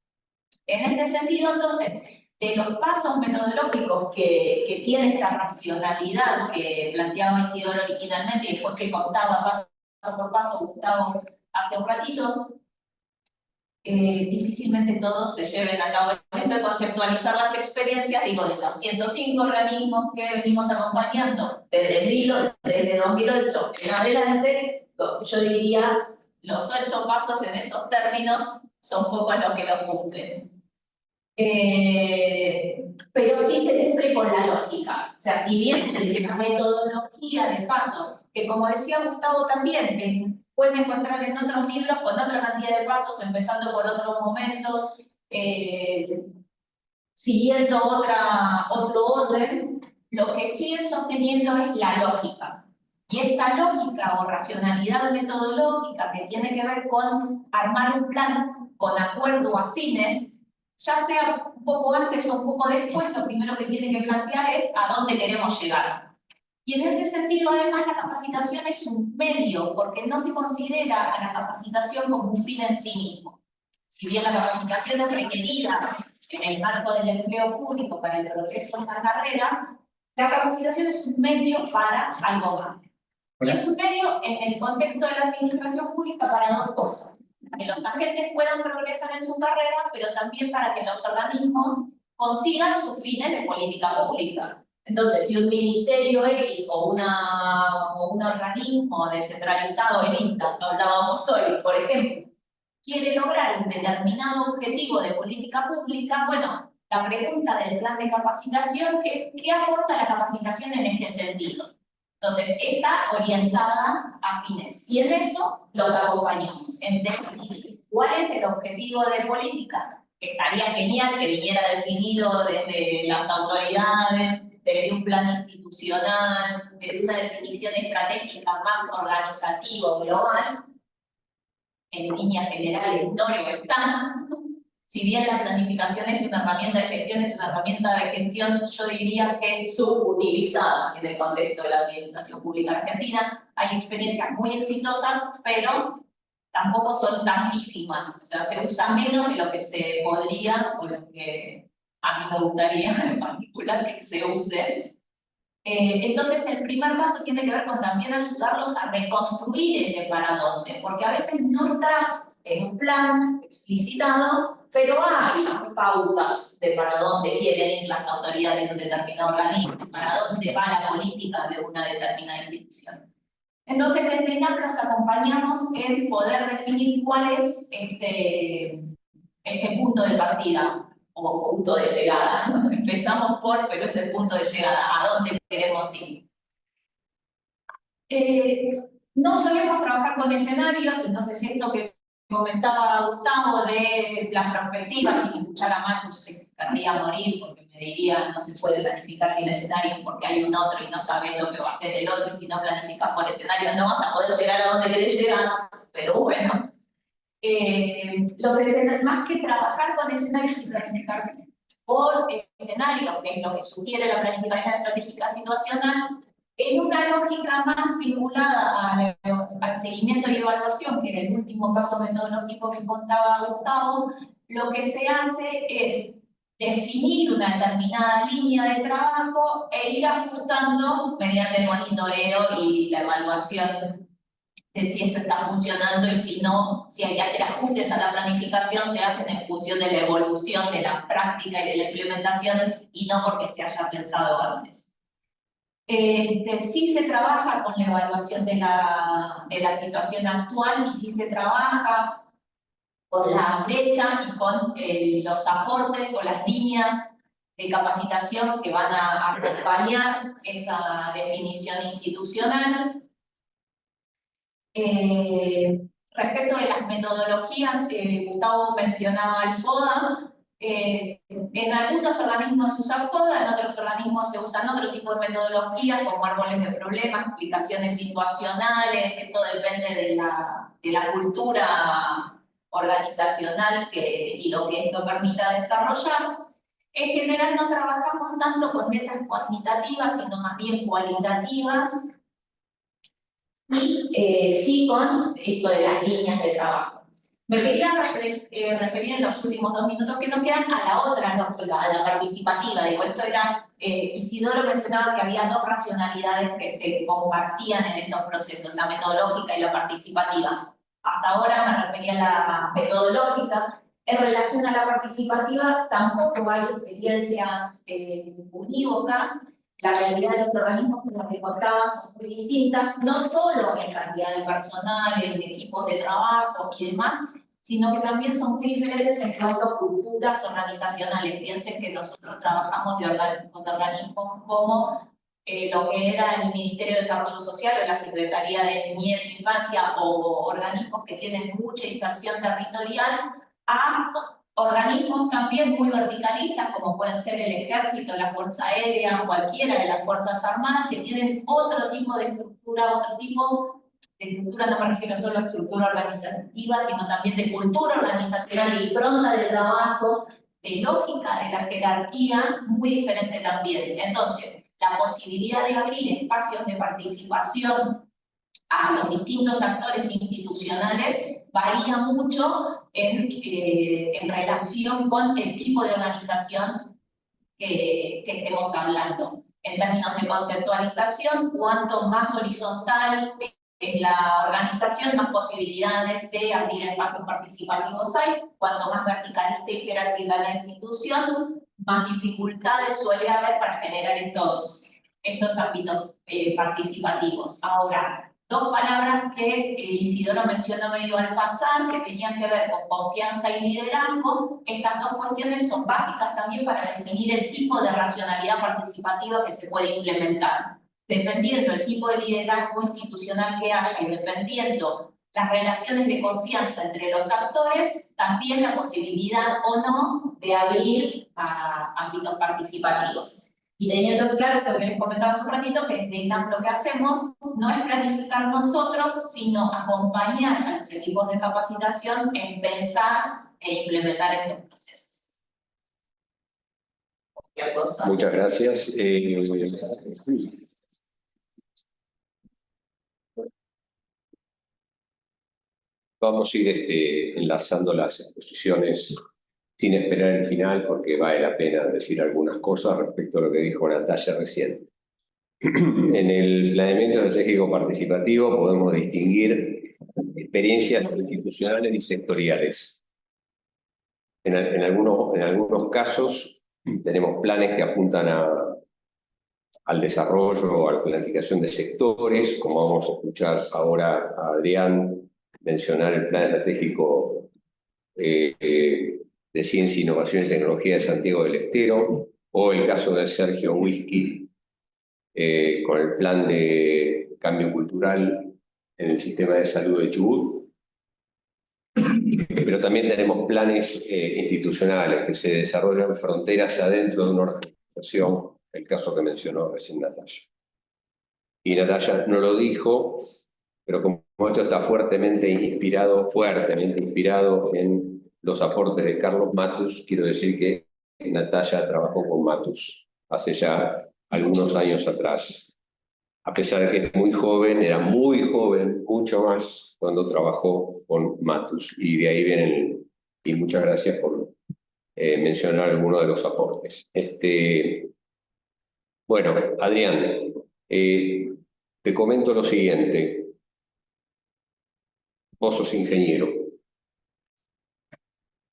En este sentido, entonces, de los pasos metodológicos que tiene esta racionalidad que planteaba Isidoro originalmente y después que contaba paso por paso Gustavo hace un ratito, difícilmente todos se lleven a cabo esto de conceptualizar las experiencias, digo, de los 105 organismos que venimos acompañando desde 2008 en adelante, yo diría los 8 pasos en esos términos son pocos los que lo cumplen. Pero sí siempre con la lógica, o sea, si bien la metodología de pasos, que como decía Gustavo también, pueden encontrar en otros libros con otra cantidad de pasos, empezando por otros momentos, siguiendo otro orden, lo que sigue sosteniendo es la lógica. Y esta lógica o racionalidad metodológica que tiene que ver con armar un plan con acuerdo a fines, ya sea un poco antes o un poco después, lo primero que tiene que plantear es a dónde queremos llegar. Y en ese sentido, además, la capacitación es un medio, porque no se considera a la capacitación como un fin en sí mismo. Si bien la capacitación es requerida en el marco del empleo público para el progreso en la carrera, la capacitación es un medio para algo más. Y es un medio en el contexto de la administración pública para dos cosas. Que los agentes puedan progresar en su carrera, pero también para que los organismos consigan sus fines de política pública. Entonces, si un ministerio X o un organismo descentralizado, el INTA, que hablábamos hoy, por ejemplo, quiere lograr un determinado objetivo de política pública, bueno, la pregunta del plan de capacitación es ¿qué aporta la capacitación en este sentido? Entonces, está orientada a fines y en eso los acompañamos, en definir cuál es el objetivo de política. Estaría genial que viniera definido desde las autoridades, desde un plan institucional, desde una definición estratégica más organizativa global. En líneas generales no lo están. Si bien la planificación es una herramienta de gestión, yo diría que es subutilizada en el contexto de la administración pública argentina. Hay experiencias muy exitosas, pero tampoco son tantísimas. O sea, se usa menos de lo que se podría, o lo que a mí me gustaría en particular que se use. Entonces, el primer paso tiene que ver con también ayudarlos a reconstruir ese para dónde, porque a veces no está en un plan explicitado, pero hay pautas de para dónde quieren ir las autoridades de un determinado organismo, para dónde va la política de una determinada institución. Entonces, desde INAP los acompañamos en poder definir cuál es este punto de partida o punto de llegada. Empezamos por, pero es el punto de llegada, a dónde queremos ir. No solemos trabajar con escenarios, entonces esto que comentaba Gustavo de las perspectivas, si me escuchara Matus se querría morir porque me diría no se puede planificar sin escenarios porque hay un otro y no sabes lo que va a hacer el otro y si no planificas por escenarios no vas a poder llegar a donde querés llegar, pero bueno. Los escenarios, más que trabajar con escenarios y planificar por escenario, que es lo que sugiere la planificación estratégica situacional, en una lógica más vinculada al seguimiento y evaluación, que era el último paso metodológico que contaba Gustavo, lo que se hace es definir una determinada línea de trabajo e ir ajustando mediante el monitoreo y la evaluación de si esto está funcionando y si no, si hay que hacer ajustes a la planificación, se hacen en función de la evolución de la práctica y de la implementación y no porque se haya pensado antes. Sí se trabaja con la evaluación de la situación actual y sí se trabaja con la brecha y con los aportes o las líneas de capacitación que van a acompañar esa definición institucional. Respecto de las metodologías, Gustavo mencionaba el FODA. En algunos organismos se usa FODA, en otros organismos se usan otro tipo de metodologías como árboles de problemas, explicaciones situacionales. Esto depende de la cultura organizacional y lo que esto permita desarrollar. En general no trabajamos tanto con metas cuantitativas, sino más bien cualitativas. Y sí con esto de las líneas de trabajo. Me quería referir en los últimos 2 minutos que nos quedan a la otra lógica, a la participativa. Digo, esto era, Isidoro mencionaba que había 2 racionalidades que se compartían en estos procesos, la metodológica y la participativa. Hasta ahora me refería a la metodológica. En relación a la participativa, tampoco hay experiencias unívocas. La realidad de los organismos, como les contaba, son muy distintas, no solo en cantidad de personal, en equipos de trabajo y demás, sino que también son muy diferentes en cuanto a culturas organizacionales. Piensen que nosotros trabajamos con organismos como lo que era el Ministerio de Desarrollo Social o la Secretaría de Niñez e Infancia, o organismos que tienen mucha inserción territorial, a organismos también muy verticalistas, como pueden ser el Ejército, la Fuerza Aérea, cualquiera de las Fuerzas Armadas, que tienen otro tipo de estructura, no me refiero solo a estructura organizativa, sino también de cultura organizacional y impronta de trabajo, de lógica de la jerarquía, muy diferente también. Entonces, la posibilidad de abrir espacios de participación a los distintos actores institucionales varía mucho en relación con el tipo de organización que estemos hablando. En términos de conceptualización, cuanto más horizontal es la organización, más posibilidades de abrir espacios participativos hay. Cuanto más verticalista y jerárquica la institución, más dificultades suele haber para generar estos ámbitos participativos. Ahora, dos palabras que Isidoro mencionó medio al pasar, que tenían que ver con confianza y liderazgo. Estas dos cuestiones son básicas también para definir el tipo de racionalidad participativa que se puede implementar. Dependiendo del tipo de liderazgo institucional que haya y dependiendo las relaciones de confianza entre los actores, también la posibilidad o no de abrir a ámbitos participativos. Y teniendo claro esto que les comentaba hace un ratito, que desde INAP lo que hacemos no es planificar nosotros, sino acompañar a los equipos de capacitación en pensar e implementar estos procesos. Muchas gracias. Vamos a ir enlazando las exposiciones sin esperar el final, porque vale la pena decir algunas cosas respecto a lo que dijo Natalia recién. En el planeamiento estratégico participativo podemos distinguir experiencias institucionales y sectoriales. En algunos casos tenemos planes que apuntan al desarrollo o a la planificación de sectores, como vamos a escuchar ahora a Adrián mencionar el plan estratégico de Ciencia, Innovación y Tecnología de Santiago del Estero, o el caso de Sergio Whisky con el plan de cambio cultural en el sistema de salud de Chubut. Pero también tenemos planes institucionales que se desarrollan fronteras adentro de una organización, el caso que mencionó recién Natalia. Y Natalia no lo dijo, pero como esto está fuertemente inspirado en los aportes de Carlos Matus, quiero decir que Natalia trabajó con Matus hace ya algunos años atrás. A pesar de que es muy joven, era muy joven, mucho más cuando trabajó con Matus. Y de ahí vienen, y muchas gracias por mencionar algunos de los aportes. Bueno, Adrián, te comento lo siguiente. Vos sos ingeniero.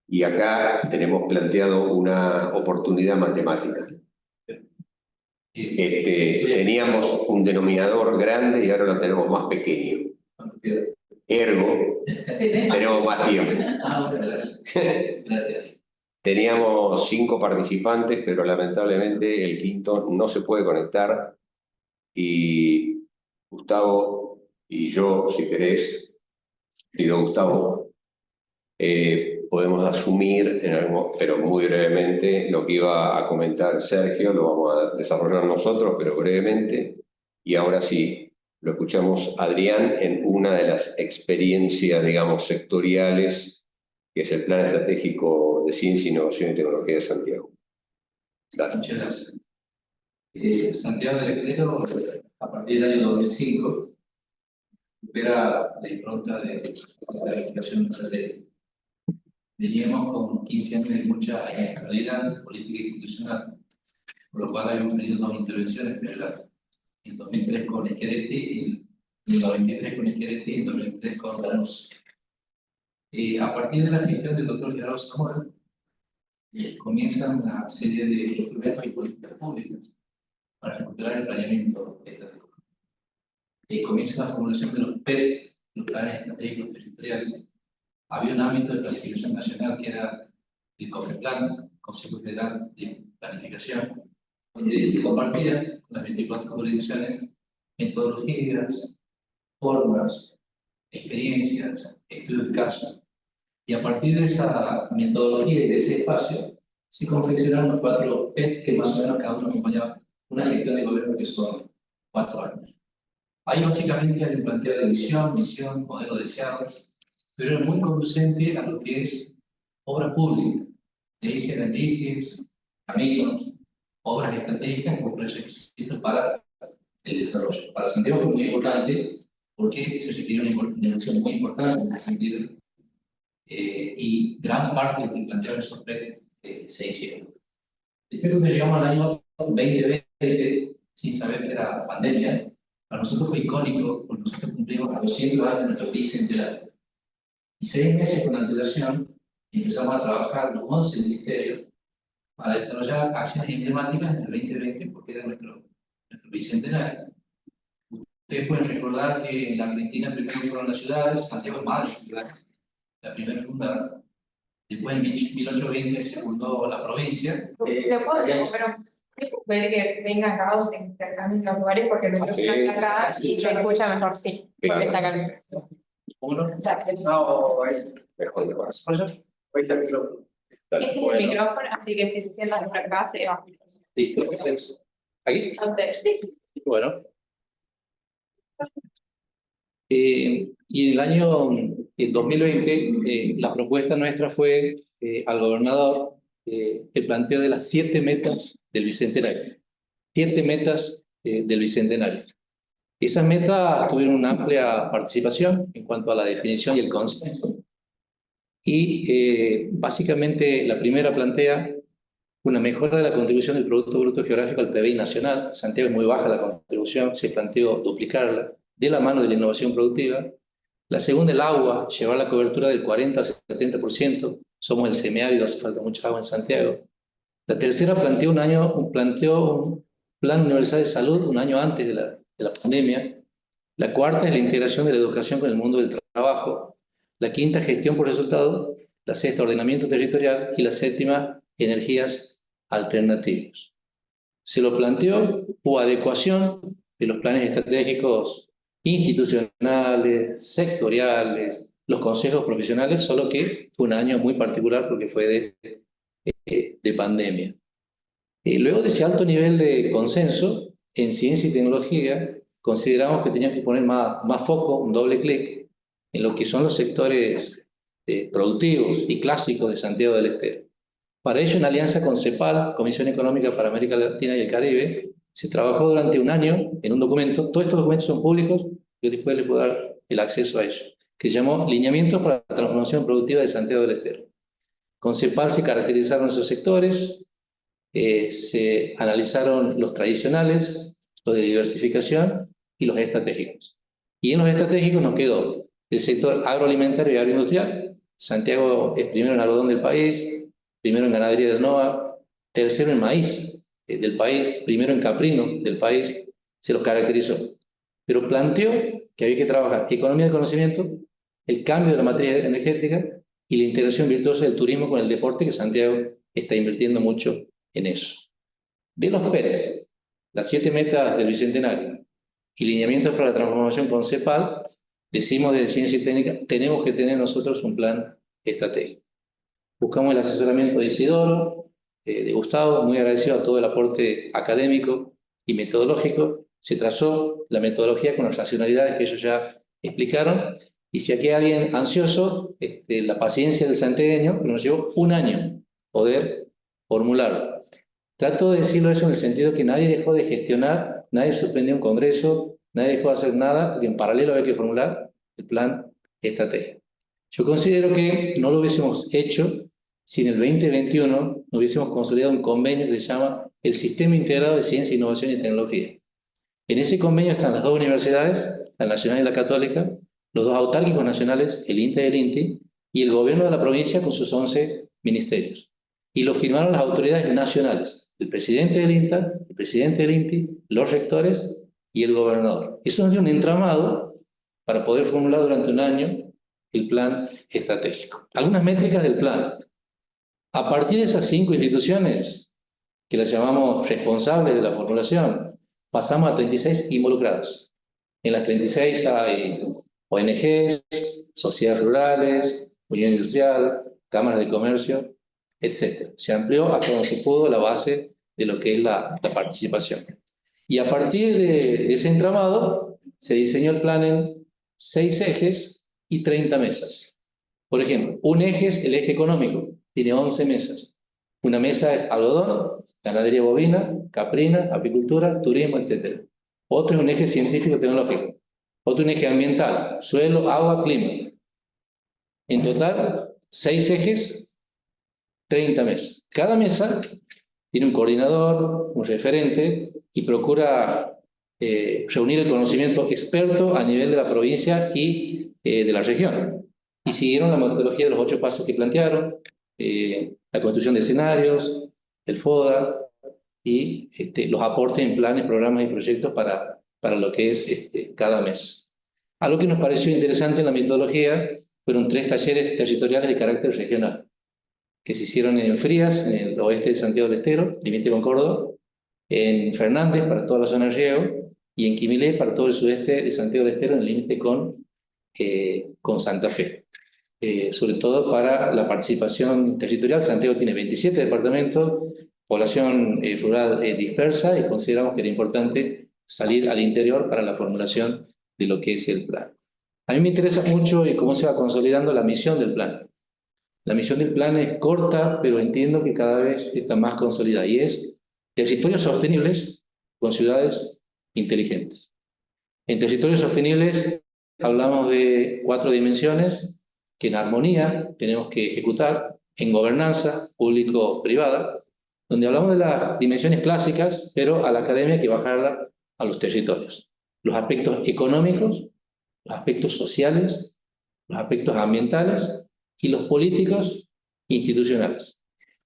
Y acá tenemos planteado una oportunidad matemática. Teníamos un denominador grande y ahora lo tenemos más pequeño. Ergo, tenemos más tiempo. Gracias. Teníamos 5 participantes, pero lamentablemente el quinto no se puede conectar. Y Gustavo y yo, si querés, pido Gustavo, podemos asumir, pero muy brevemente, lo que iba a comentar Sergio, lo vamos a desarrollar nosotros, pero brevemente. Y ahora sí, lo escuchamos Adrián en una de las experiencias, digamos, sectoriales, que es el Plan Estratégico de Ciencia, Innovación y Tecnología de Santiago. Claro, muchas gracias. Santiago del Estero, a partir del año 2005, recupera la impronta de la investigación estratégica. Veníamos con 15 años de mucha inestabilidad política e institucional, por lo cual habíamos tenido 2 intervenciones, pero en 2003 con Schiaretti y en 2023 con Schiaretti y en 2003 con Lanús. A partir de la gestión del doctor Gerardo Zamora, comienzan una serie de instrumentos y políticas públicas para recuperar el planeamiento estratégico. Comienza la formulación de los PETs, los planes estratégicos territoriales. Había un ámbito de planificación nacional que era el COFEPLAN, Consejo Federal de Planificación, donde se compartían las 24 jurisdicciones metodologías, formas, experiencias, estudios de caso. Y a partir de esa metodología y de ese espacio, se confeccionaron los 4 PETs que más o menos cada uno acompañaba una gestión de gobierno que son 4 años. Ahí básicamente hay un planteo de visión, misión, modelo deseado, pero es muy conducente a lo que es obra pública. Le dicen diques, caminos, obras estratégicas como requisitos para el desarrollo. Para Santiago fue muy importante porque eso requirió una inversión muy importante en ese sentido, y gran parte de lo que plantearon esos proyectos se hicieron. Después cuando llegamos al año 2020, sin saber que era pandemia, para nosotros fue icónico porque nosotros cumplimos 200 años de nuestro bicentenario. Y 6 meses con antelación empezamos a trabajar los 11 ministerios para desarrollar acciones emblemáticas en el 2020 porque era nuestro bicentenario. Ustedes pueden recordar que en la Argentina primero fueron las ciudades, Santiago es más de las ciudades, la primera fundada. Después en 1820 se fundó la provincia. ¿Le puedo ver que venga acá o se intercambien los lugares? Porque lo escuchan acá y se escucha mejor, sí. Claro. Está acá. ¿Cómo no? No, ahí. Mejor de corazón. Ahí está el micrófono. Dale, Este es bueno. el micrófono, así que si se sientan por acá, se va. Listo. Entonces, ¿aquí? A ustedes. Bueno. Y en el año 2020, la propuesta nuestra fue al gobernador el planteo de las 7 metas del Bicentenario. 7 metas del Bicentenario. Esas metas tuvieron una amplia participación en cuanto a la definición y el consenso. Y básicamente la primera plantea una mejora de la contribución del Producto Bruto Geográfico al PBI nacional. Santiago es muy baja la contribución, se planteó duplicarla de la mano de la innovación productiva. La segunda, el agua, llevar la cobertura del 40 al 70%. Somos el semiárido, hace falta mucha agua en Santiago. La tercera planteó un plan universal de salud un año antes de la pandemia. La cuarta es la integración de la educación con el mundo del trabajo. La quinta, gestión por resultado. La sexta, ordenamiento territorial. Y la séptima, energías alternativas. Se lo planteó o adecuación de los planes estratégicos institucionales, sectoriales, los consejos profesionales, solo que fue un año muy particular porque fue de pandemia. Luego de ese alto nivel de consenso, en ciencia y tecnología, consideramos que teníamos que poner más foco, un doble clic, en lo que son los sectores productivos y clásicos de Santiago del Estero. Para ello, en alianza con CEPAL, Comisión Económica para América Latina y el Caribe, se trabajó durante un año en un documento, todos estos documentos son públicos, yo después les puedo dar el acceso a ellos, que se llamó Lineamientos para la Transformación Productiva de Santiago del Estero. Con CEPAL se caracterizaron esos sectores, se analizaron los tradicionales, los de diversificación y los estratégicos. Y en los estratégicos nos quedó el sector agroalimentario y agroindustrial. Santiago es primero en algodón del país, primero en ganadería del NOA, tercero en maíz del país, primero en caprino del país, se los caracterizó. Pero planteó que había que trabajar economía del conocimiento, el cambio de la matriz energética y la integración virtuosa del turismo con el deporte, que Santiago está invirtiendo mucho en eso. De los Pérez, las 7 metas del Bicentenario y lineamientos para la transformación con CEPAL, decimos de ciencia y técnica, tenemos que tener nosotros un plan estratégico. Buscamos el asesoramiento de Isidoro, de Gustavo, muy agradecido a todo el aporte académico y metodológico. Se trazó la metodología con las racionalidades que ellos ya explicaron. Y si aquí hay alguien ansioso, la paciencia del santiagueño, que nos llevó un año poder formularlo. Trato de decirlo eso en el sentido que nadie dejó de gestionar, nadie suspendió un congreso, nadie dejó de hacer nada, porque en paralelo había que formular el plan estratégico. Yo considero que no lo hubiésemos hecho si en el 2021 no hubiésemos consolidado un convenio que se llama el Sistema Integrado de Ciencia, Innovación y Tecnología. En ese convenio están las 2 universidades, la Nacional y la Católica, los 2 autárquicos nacionales, el INTA y el INTI, y el gobierno de la provincia con sus 11 ministerios. Y lo firmaron las autoridades nacionales, el presidente del INTA, el presidente del INTI, los rectores y el gobernador. Eso nos dio un entramado para poder formular durante un año el plan estratégico. Algunas métricas del plan. A partir de esas 5 instituciones, que las llamamos responsables de la formulación, pasamos a 36 involucrados. En las 36 hay ONGs, sociedades rurales, Unión Industrial, cámaras de comercio, etc. Se amplió hasta donde se pudo la base de lo que es la participación. Y a partir de ese entramado, se diseñó el plan en 6 ejes y 30 mesas. Por ejemplo, un eje es el eje económico, tiene 11 mesas. Una mesa es algodón, ganadería bovina, caprina, apicultura, turismo, etc. Otro es un eje científico-tecnológico. Otro un eje ambiental, suelo, agua, clima. En total, 6 ejes, 30 mesas. Cada mesa tiene un coordinador, un referente, y procura reunir el conocimiento experto a nivel de la provincia y de la región. Y siguieron la metodología de los 8 pasos que plantearon, la construcción de escenarios, el FODA y los aportes en planes, programas y proyectos para lo que es cada mes. Algo que nos pareció interesante en la metodología fueron 3 talleres territoriales de carácter regional, que se hicieron en Frías, en el oeste de Santiago del Estero, límite con Córdoba, en Fernández, para toda la zona de riego, y en Quimilé, para todo el sudeste de Santiago del Estero, en el límite con Santa Fe. Sobre todo para la participación territorial. Santiago tiene 27 departamentos, población rural dispersa, y consideramos que era importante salir al interior para la formulación de lo que es el plan. A mí me interesa mucho cómo se va consolidando la misión del plan. La misión del plan es corta, pero entiendo que cada vez está más consolidada, y es territorios sostenibles con ciudades inteligentes. En territorios sostenibles hablamos de 4 dimensiones que en armonía tenemos que ejecutar en gobernanza público-privada, donde hablamos de las dimensiones clásicas, pero a la academia hay que bajarla a los territorios. Los aspectos económicos, los aspectos sociales, los aspectos ambientales y los políticos institucionales.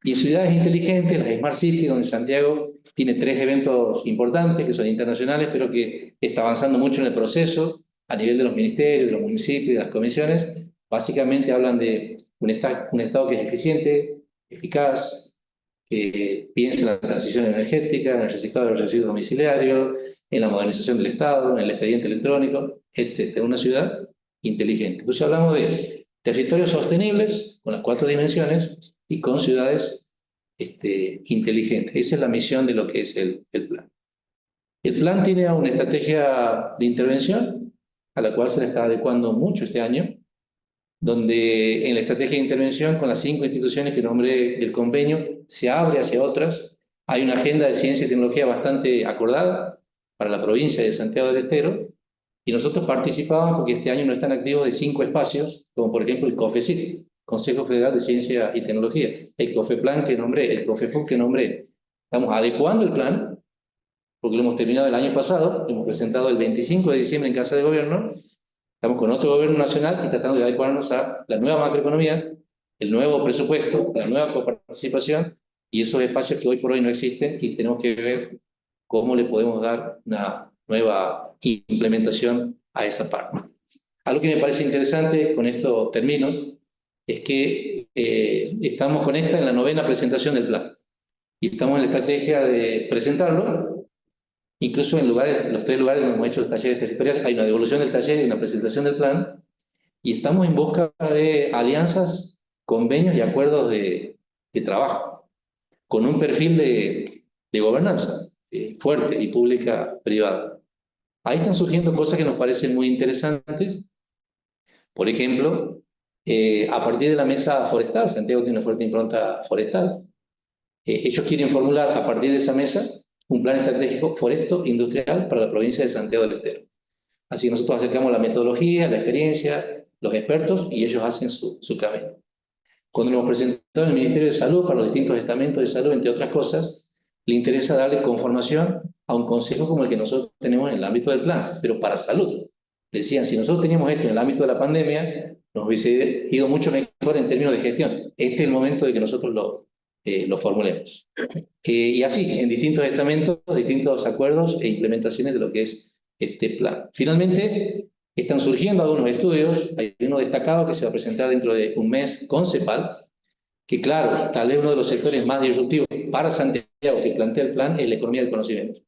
Y en ciudades inteligentes, las Smart Cities, donde Santiago tiene 3 eventos importantes que son internacionales, pero que está avanzando mucho en el proceso a nivel de los ministerios, de los municipios, de las comisiones. Básicamente hablan de un Estado que es eficiente, eficaz, que piensa en la transición energética, en el reciclado de los residuos domiciliarios, en la modernización del Estado, en el expediente electrónico, etc. Una ciudad inteligente. Entonces hablamos de territorios sostenibles, con las 4 dimensiones, y con ciudades inteligentes. Esa es la misión de lo que es el plan. El plan tiene una estrategia de intervención, a la cual se le está adecuando mucho este año, donde en la estrategia de intervención, con las 5 instituciones que nombré del convenio, se abre hacia otras. Hay una agenda de ciencia y tecnología bastante acordada para la provincia de Santiago del Estero, y nosotros participamos porque este año no están activos de 5 espacios, como por ejemplo el COFECIT, Consejo Federal de Ciencia y Tecnología, el COFEPLAN que nombré, el COFEPUC que nombré. Estamos adecuando el plan, porque lo hemos terminado el año pasado, lo hemos presentado el 25 de diciembre en Casa de Gobierno. Estamos con otro gobierno nacional y tratando de adecuarnos a la nueva macroeconomía, el nuevo presupuesto, la nueva coparticipación y esos espacios que hoy por hoy no existen, y tenemos que ver cómo le podemos dar una nueva implementación a esa parte. Algo que me parece interesante, con esto termino, es que estamos con esta en la 9ª presentación del plan, y estamos en la estrategia de presentarlo. Incluso en los 3 lugares donde hemos hecho los talleres territoriales, hay una devolución del taller y una presentación del plan, y estamos en busca de alianzas, convenios y acuerdos de trabajo, con un perfil de gobernanza fuerte y pública-privada. Ahí están surgiendo cosas que nos parecen muy interesantes. Por ejemplo, a partir de la mesa forestal, Santiago tiene una fuerte impronta forestal. Ellos quieren formular a partir de esa mesa un plan estratégico foresto-industrial para la provincia de Santiago del Estero. Así que nosotros acercamos la metodología, la experiencia, los expertos, y ellos hacen su camino. Cuando nos presentó en el Ministerio de Salud para los distintos estamentos de salud, entre otras cosas, le interesa darle conformación a un consejo como el que nosotros tenemos en el ámbito del plan, pero para salud. Decían, si nosotros teníamos esto en el ámbito de la pandemia, nos hubiese ido mucho mejor en términos de gestión. Este es el momento de que nosotros lo formulemos. Y así, en distintos estamentos, distintos acuerdos e implementaciones de lo que es este plan. Finalmente, están surgiendo algunos estudios. Hay uno destacado que se va a presentar dentro de un mes con CEPAL, que claro, tal vez uno de los sectores más disruptivos para Santiago que plantea el plan es la economía del conocimiento,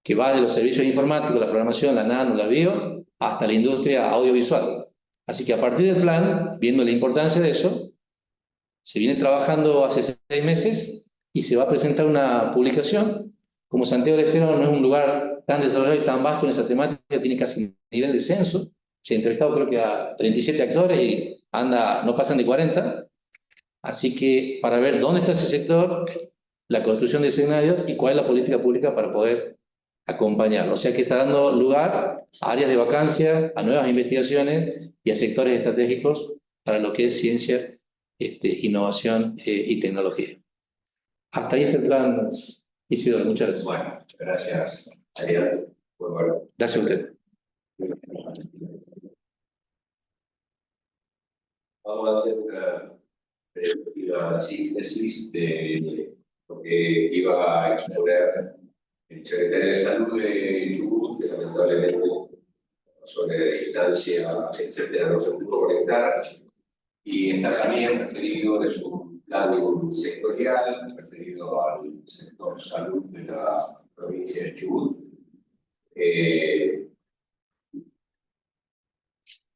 que va de los servicios informáticos, la programación, la nano, la bio, hasta la industria audiovisual. Así que a partir del plan, viendo la importancia de eso, se viene trabajando hace 6 meses y se va a presentar una publicación. Como Santiago del Estero no es un lugar tan desarrollado y tan vasto en esa temática, tiene casi nivel de censo. Se ha entrevistado creo que a 37 actores y no pasan de 40. Así que para ver dónde está ese sector, la construcción de escenarios y cuál es la política pública para poder acompañarlo. O sea que está dando lugar a áreas de vacancia, a nuevas investigaciones y a sectores estratégicos para lo que es ciencia, innovación y tecnología. Hasta ahí está el plan, Isidoro. Muchas gracias. Bueno, gracias, Ariel. Bueno, Gracias a usted. vamos a hacer una síntesis de lo que iba a exponer el secretario de Salud de Chubut, que lamentablemente, por razones de distancia, etcétera, no se pudo conectar. Y está también referido de su plan sectorial, referido al sector salud de la provincia de Chubut.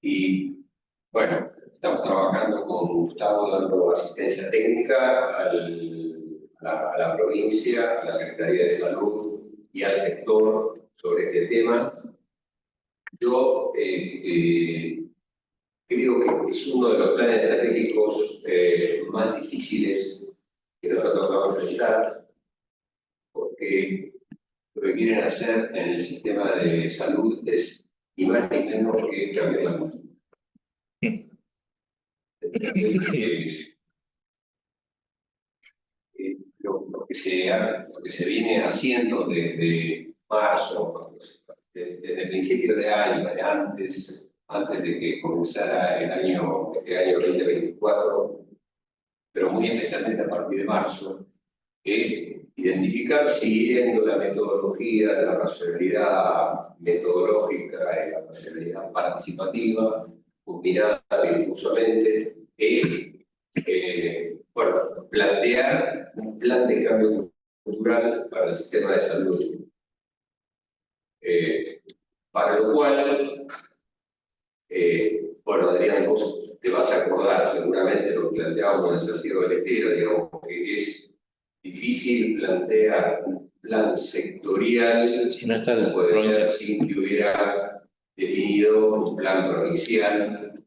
Y bueno, estamos trabajando con Gustavo dando asistencia técnica a la provincia, a la Secretaría de Salud y al sector sobre este tema. Yo creo que es uno de los planes estratégicos más difíciles que nosotros vamos a enfrentar, porque lo que quieren hacer en el sistema de salud es ni más ni menos que cambiar la cultura. Lo que se viene haciendo desde marzo, desde principios de año, antes de que comenzara este año 2024, pero muy especialmente a partir de marzo, es identificar, siguiendo la metodología de la racionalidad metodológica y la racionalidad participativa, combinada virtuosamente, es plantear un plan de cambio cultural para el sistema de salud. Para lo cual, Adrián, vos te vas a acordar seguramente lo que planteábamos en el desafío del Estero, digamos que es difícil plantear un plan sectorial Si no está el puede provincial, ser sin que hubiera definido un plan provincial.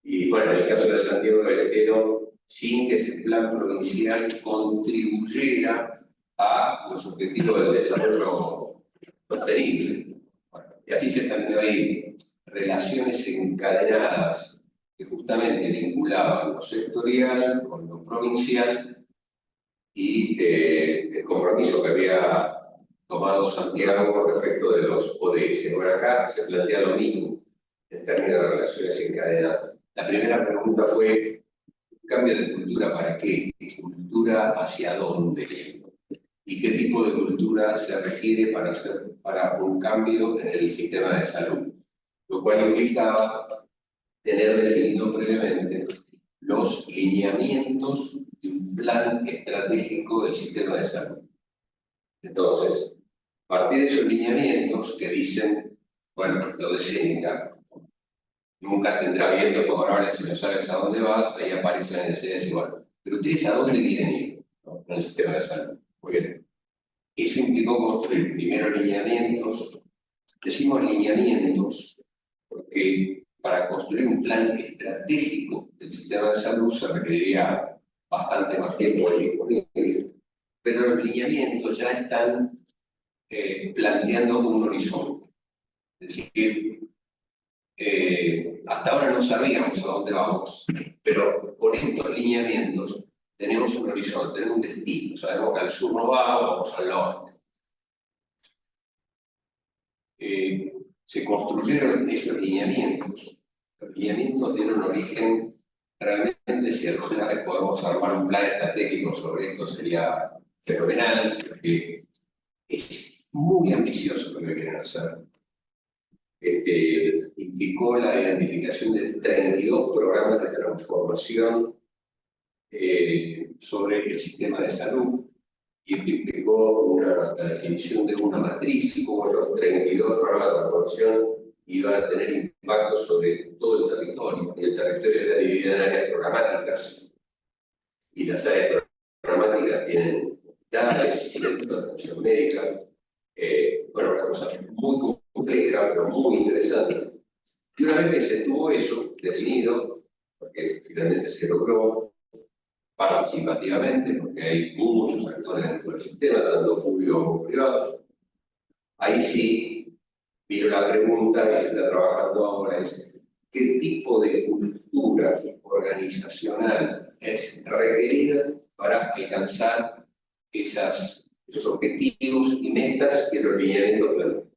Y bueno, en el caso de Santiago del Estero, sin que ese plan provincial contribuyera a los objetivos del desarrollo sostenible. Bueno, y así se planteó ahí relaciones encadenadas que justamente vinculaban lo sectorial con lo provincial y el compromiso que había tomado Santiago respecto de los ODS. Por acá se plantea lo mismo en términos de relaciones encadenadas. La primera pregunta fue, ¿cambio de cultura para qué? ¿Cultura hacia dónde? ¿Y qué tipo de cultura se requiere para un cambio en el sistema de salud? Lo cual implicaba tener definido previamente los lineamientos de un plan estratégico del sistema de salud. Entonces, a partir de esos lineamientos que dicen, bueno, lo de Séneca, nunca tendrá viento favorable si no sabes a dónde vas, ahí aparece la necesidad de decir, bueno, pero ustedes a dónde quieren ir, ¿no?, en el sistema de salud. Muy bien. Eso implicó construir primero lineamientos. Decimos lineamientos porque para construir un plan estratégico del sistema de salud se requeriría bastante más tiempo disponible, pero los lineamientos ya están planteando un horizonte. Es decir, hasta ahora no sabíamos a dónde vamos, pero con estos lineamientos tenemos un horizonte, tenemos un destino. Sabemos que al sur no vamos al norte. Se construyeron esos lineamientos. Los lineamientos dieron origen, realmente si alguna vez podemos armar un plan estratégico sobre esto sería fenomenal, porque es muy ambicioso lo que quieren hacer. Implicó la identificación de 32 programas de transformación sobre el sistema de salud, y esto implicó la definición de una matriz, como los 32 programas de transformación iban a tener impacto sobre todo el territorio. Y el territorio está dividido en áreas programáticas, y las áreas programáticas tienen hospitales, centros de atención médica, una cosa muy compleja, pero muy interesante. Y una vez que se tuvo eso definido, que finalmente se logró participativamente, porque hay muchos actores dentro del sistema, tanto público como privado. Ahí sí, vino la pregunta y se está trabajando ahora, es ¿qué tipo de cultura organizacional es requerida para alcanzar esos objetivos y metas que los lineamientos plantean?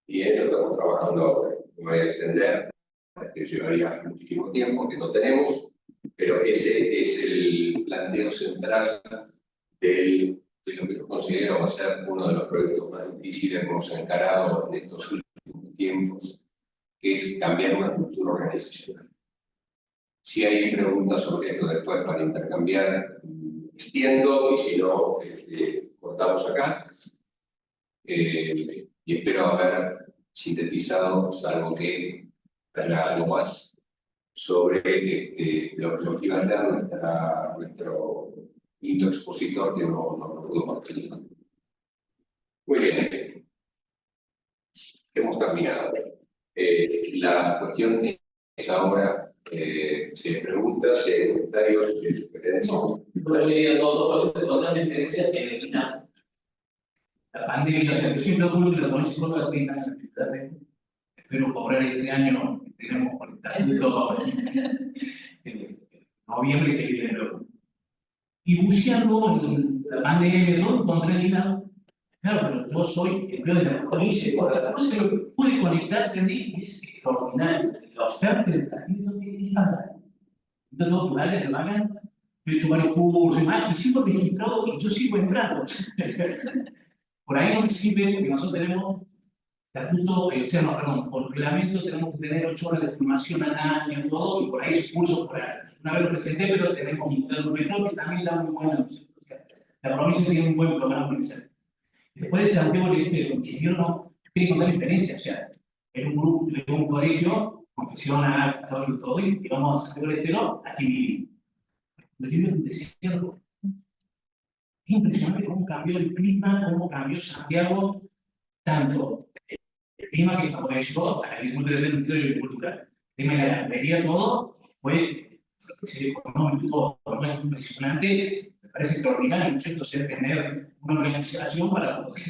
Y en eso estamos trabajando ahora. No voy a extender, que llevaría muchísimo tiempo, que no tenemos, pero ese es el planteo central de lo que yo considero va a ser uno de los proyectos más difíciles que hemos encarado en estos últimos tiempos, que es cambiar una cultura organizacional. Si hay preguntas sobre esto después para intercambiar, extiendo, y si no, cortamos acá. Y espero haber sintetizado, salvo que haya algo más sobre lo que nos iba a dar nuestro quinto expositor que no pudo participar. Muy bien. Hemos terminado. La cuestión es ahora, si hay preguntas, si hay comentarios, si hay sugerencias. Yo he dos cosas totalmente diferencias en el INAP. La pandemia, o sea, yo siempre ocurre que la ponencia por la 30 años, espero cobrar este año, tenemos conectado en noviembre que viene luego. Y buceando en la pandemia, ¿no? Encontré el INAP. Claro, pero yo soy empleo de la provincia, la cosa que pude conectar, entendí, es extraordinario. La oferta del tratamiento es fantástica. Entonces, todos plurales lo hagan. Yo he hecho varios cursos y más, y sigo registrado y yo sigo entrando. Por ahí no me sirve porque nosotros tenemos estatuto, o sea, no, perdón, por reglamento tenemos que tener 8 horas de formación al año, todo, y por ahí es curso por ahí. Una vez lo presenté, pero tenemos un termometro que también da muy buena. La provincia tiene un buen programa policial. Después de Santiago del Estero, que yo no quería contar experiencia, o sea, en un grupo, en un colegio, confesional, católico, todo, y íbamos a Santiago del Estero a Quimilí. Lo llevo en un desierto. Es impresionante cómo cambió el clima, cómo cambió Santiago, tanto el clima que favoreció a la agricultura del territorio y la agricultura, el tema de la ganadería, todo, fue económico, todo, es impresionante. Me parece extraordinario, ¿no es cierto?, tener una organización para poder,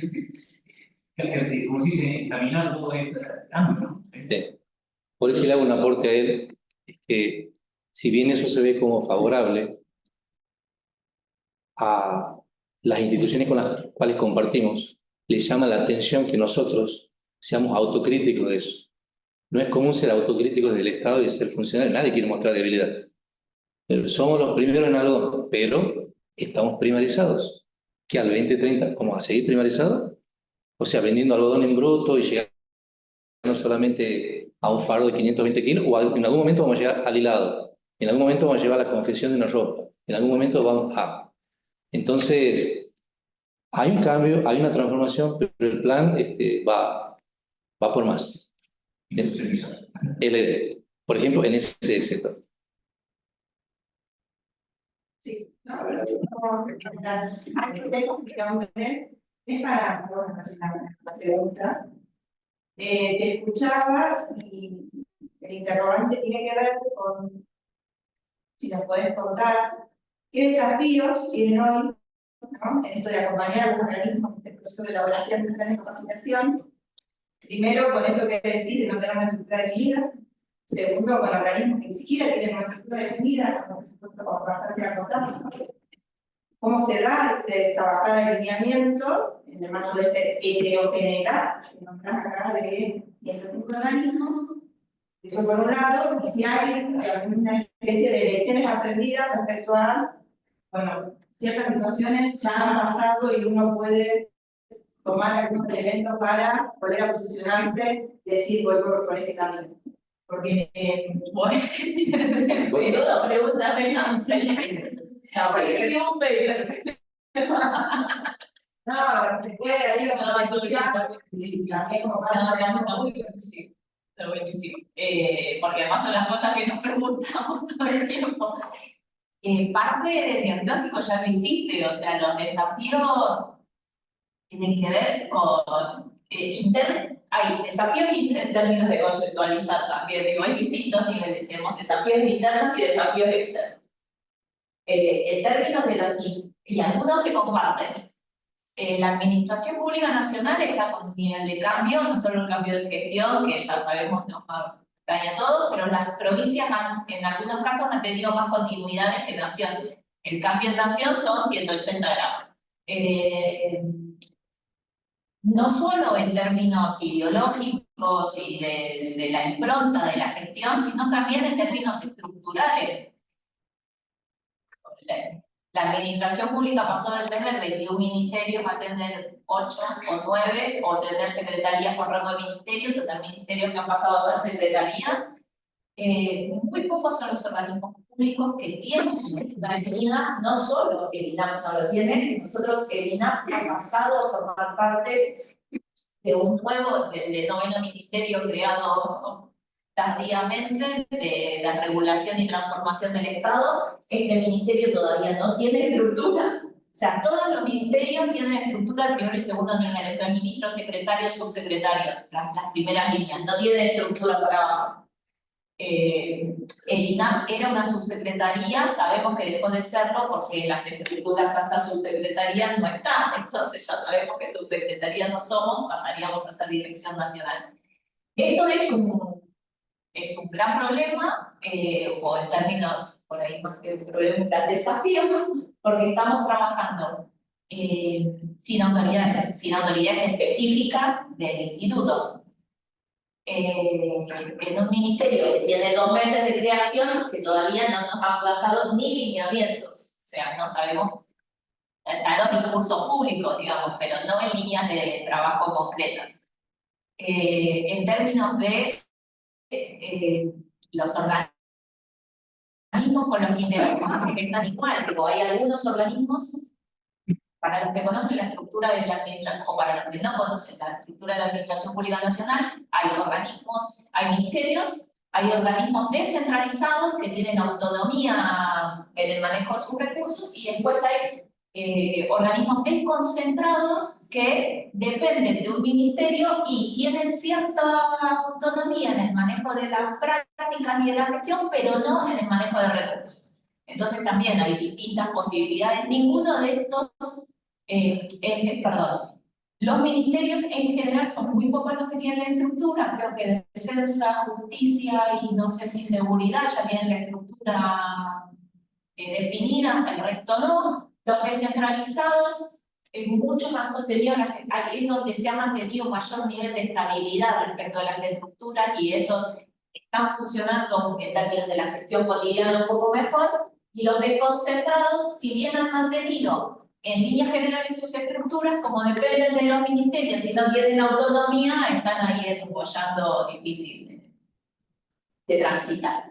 como se dice, encaminar todo este cambio, ¿no? Sí. Por eso le hago un aporte a él, que si bien eso se ve como favorable a las instituciones con las cuales compartimos, les llama la atención que nosotros seamos autocríticos de eso. No es común ser autocríticos del Estado y de ser funcionarios, nadie quiere mostrar debilidad. Pero somos los primeros en algodón, pero estamos primarizados. ¿Que al 2030 vamos a seguir primarizados? O sea, vendiendo algodón en bruto y llegando solamente a un fardo de 520 kilos, o en algún momento vamos a llegar al hilado, en algún momento vamos a llevar la confección de una ropa, en algún momento vamos a... Entonces, hay un cambio, hay una transformación, pero el plan va por más. LD, por ejemplo, en ese sector. Sí, no, pero no, es para la pregunta. Te escuchaba y el interrogante tiene que ver con si nos podés contar qué desafíos tienen hoy, ¿no?, en esto de acompañar a los organismos en el proceso de elaboración de planes de capacitación. Primero, con esto que decís de no tener una estructura definida. Segundo, con organismos que ni siquiera tienen una estructura definida, como por supuesto como bastante acotado, ¿no? ¿Cómo se da esa bajada de alineamiento en el marco de esta heterogeneidad que nombramos acá de estos organismos? Eso por un lado, y si hay una especie de lecciones aprendidas respecto a, bueno, ciertas situaciones ya han pasado y uno puede tomar algunos elementos para volver a posicionarse y decir, voy por este camino. Porque, Bueno, menuda pregunta me hace. No, se puede ahí también como para buenísimo. Está buenísimo. Porque además son las cosas que nos preguntamos todo el tiempo. Parte del diagnóstico ya lo hiciste, o sea, los desafíos tienen que ver con hay desafíos en términos de conceptualizar también, digo, hay distintos niveles, tenemos desafíos internos y desafíos externos. En términos de los, y algunos se comparten. La Administración Pública Nacional está con un nivel de cambio, no solo un cambio de gestión, que ya sabemos nos daña todo, pero las provincias en algunos casos han tenido más continuidades que Nación. El cambio en Nación son 180 grados. No solo en términos ideológicos y de la impronta de la gestión, sino también en términos estructurales. La administración pública pasó de tener 21 ministerios a tener 8 o 9, o tener secretarías con rango de ministerios, o tener ministerios que han pasado a ser secretarías. Muy pocos son los organismos públicos que tienen una definida, no solo el INAP no lo tiene, nosotros el INAP ha pasado a formar parte de un nuevo, de noveno ministerio creado tardíamente de la regulación y transformación del Estado. Este ministerio todavía no tiene estructura, o sea, todos los ministerios tienen estructura al primer y segundo nivel, entre ministros, secretarios, subsecretarios, las primeras líneas, no tienen estructura para abajo. El INAP era una subsecretaría, sabemos que dejó de serlo porque las estructuras hasta subsecretaría no están, entonces ya sabemos que subsecretaría no somos, pasaríamos a ser dirección nacional. Esto es un gran problema, o en términos, por ahí más que un problema, un gran desafío, porque estamos trabajando sin autoridades específicas del instituto. En un ministerio que tiene 2 meses de creación, que todavía no nos han bajado ni lineamientos. O sea, no sabemos, están los discursos públicos, digamos, pero no en líneas de trabajo concretas. En términos de los organismos con los que interactuamos, que están igual, pero hay algunos organismos, para los que conocen la estructura de la administración, o para los que no conocen la estructura de la Administración Pública Nacional, hay organismos, hay ministerios, hay organismos descentralizados que tienen autonomía en el manejo de sus recursos, y después hay organismos desconcentrados que dependen de un ministerio y tienen cierta autonomía en el manejo de las prácticas y de la gestión, pero no en el manejo de recursos. Entonces también hay distintas posibilidades. Ninguno de estos, los ministerios en general son muy pocos los que tienen estructura, creo que defensa, justicia y no sé si seguridad ya tienen la estructura definida, el resto no. Los descentralizados, mucho más sostenidos, es donde se ha mantenido mayor nivel de estabilidad respecto a las estructuras, y esos están funcionando en términos de la gestión cotidiana un poco mejor. Y los desconcentrados, si bien han mantenido en líneas generales sus estructuras, como dependen de los ministerios y no tienen autonomía, están ahí apoyando difícil de transitar.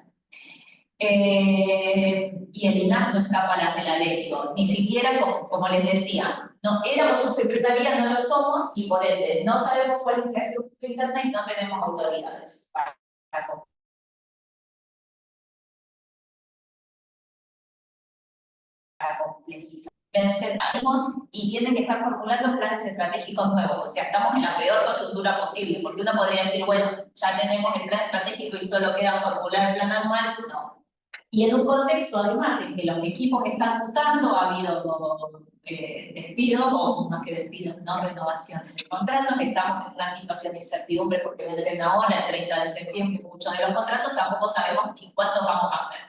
Y el INAP no escapa de la ley, digo, ni siquiera, como les decía, no éramos subsecretaría, no lo somos, y por ende no sabemos cuál es la estructura interna y no tenemos autoridades para complejizar. Y tienen que estar formulando planes estratégicos nuevos. O sea, estamos en la peor coyuntura posible, porque uno podría decir, bueno, ya tenemos el plan estratégico y solo queda formular el plan anual. No. Y en un contexto, además, en que los equipos están mutando, ha habido despidos, o más que despidos, no renovaciones de contratos, estamos en una situación de incertidumbre porque vencen ahora, el 30 de septiembre, muchos de los contratos, tampoco sabemos ni cuánto vamos a hacer.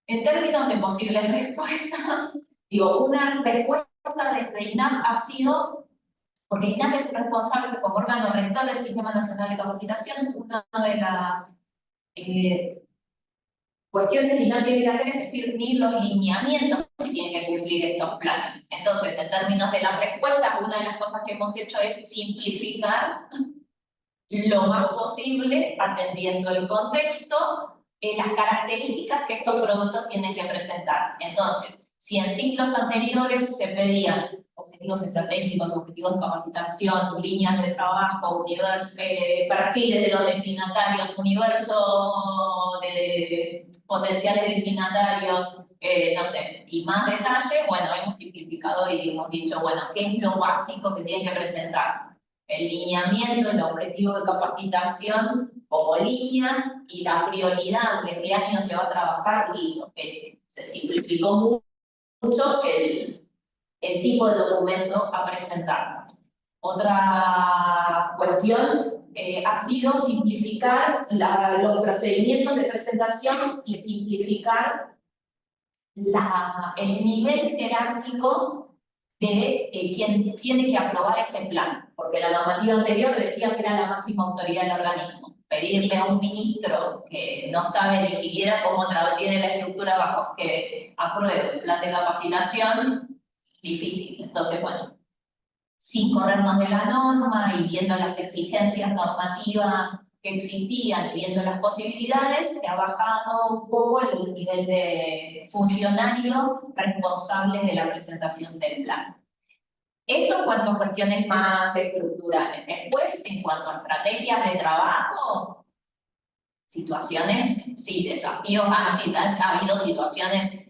En términos de posibles respuestas, digo, una respuesta desde INAP ha sido, porque INAP es el responsable como órgano rector del Sistema Nacional de Capacitación, una de las cuestiones que INAP tiene que hacer es definir los lineamientos que tienen que cumplir estos planes. Entonces, en términos de las respuestas, una de las cosas que hemos hecho es simplificar lo más posible, atendiendo el contexto, las características que estos productos tienen que presentar. Entonces, si en ciclos anteriores se pedían objetivos estratégicos, objetivos de capacitación, líneas de trabajo, perfiles de los destinatarios, universo de potenciales destinatarios, no sé, y más detalle, bueno, hemos simplificado y hemos dicho, bueno, ¿qué es lo básico que tienen que presentar? el lineamiento, el objetivo de capacitación como línea y la prioridad de qué año se va a trabajar, listo, ese. Se simplificó mucho el tipo de documento a presentar. Otra cuestión ha sido simplificar los procedimientos de presentación y simplificar el nivel jerárquico de quien tiene que aprobar ese plan, porque la normativa anterior decía que era la máxima autoridad del organismo. Pedirle a un ministro que no sabe ni siquiera cómo tiene la estructura bajo que apruebe el plan de capacitación, difícil. Entonces, bueno, sin corrernos de la norma y viendo las exigencias normativas que existían y viendo las posibilidades, se ha bajado un poco el nivel de funcionario responsable de la presentación del plan. Esto en cuanto a cuestiones más estructurales. Después, en cuanto a estrategias de trabajo, situaciones, sí, desafíos, ha habido situaciones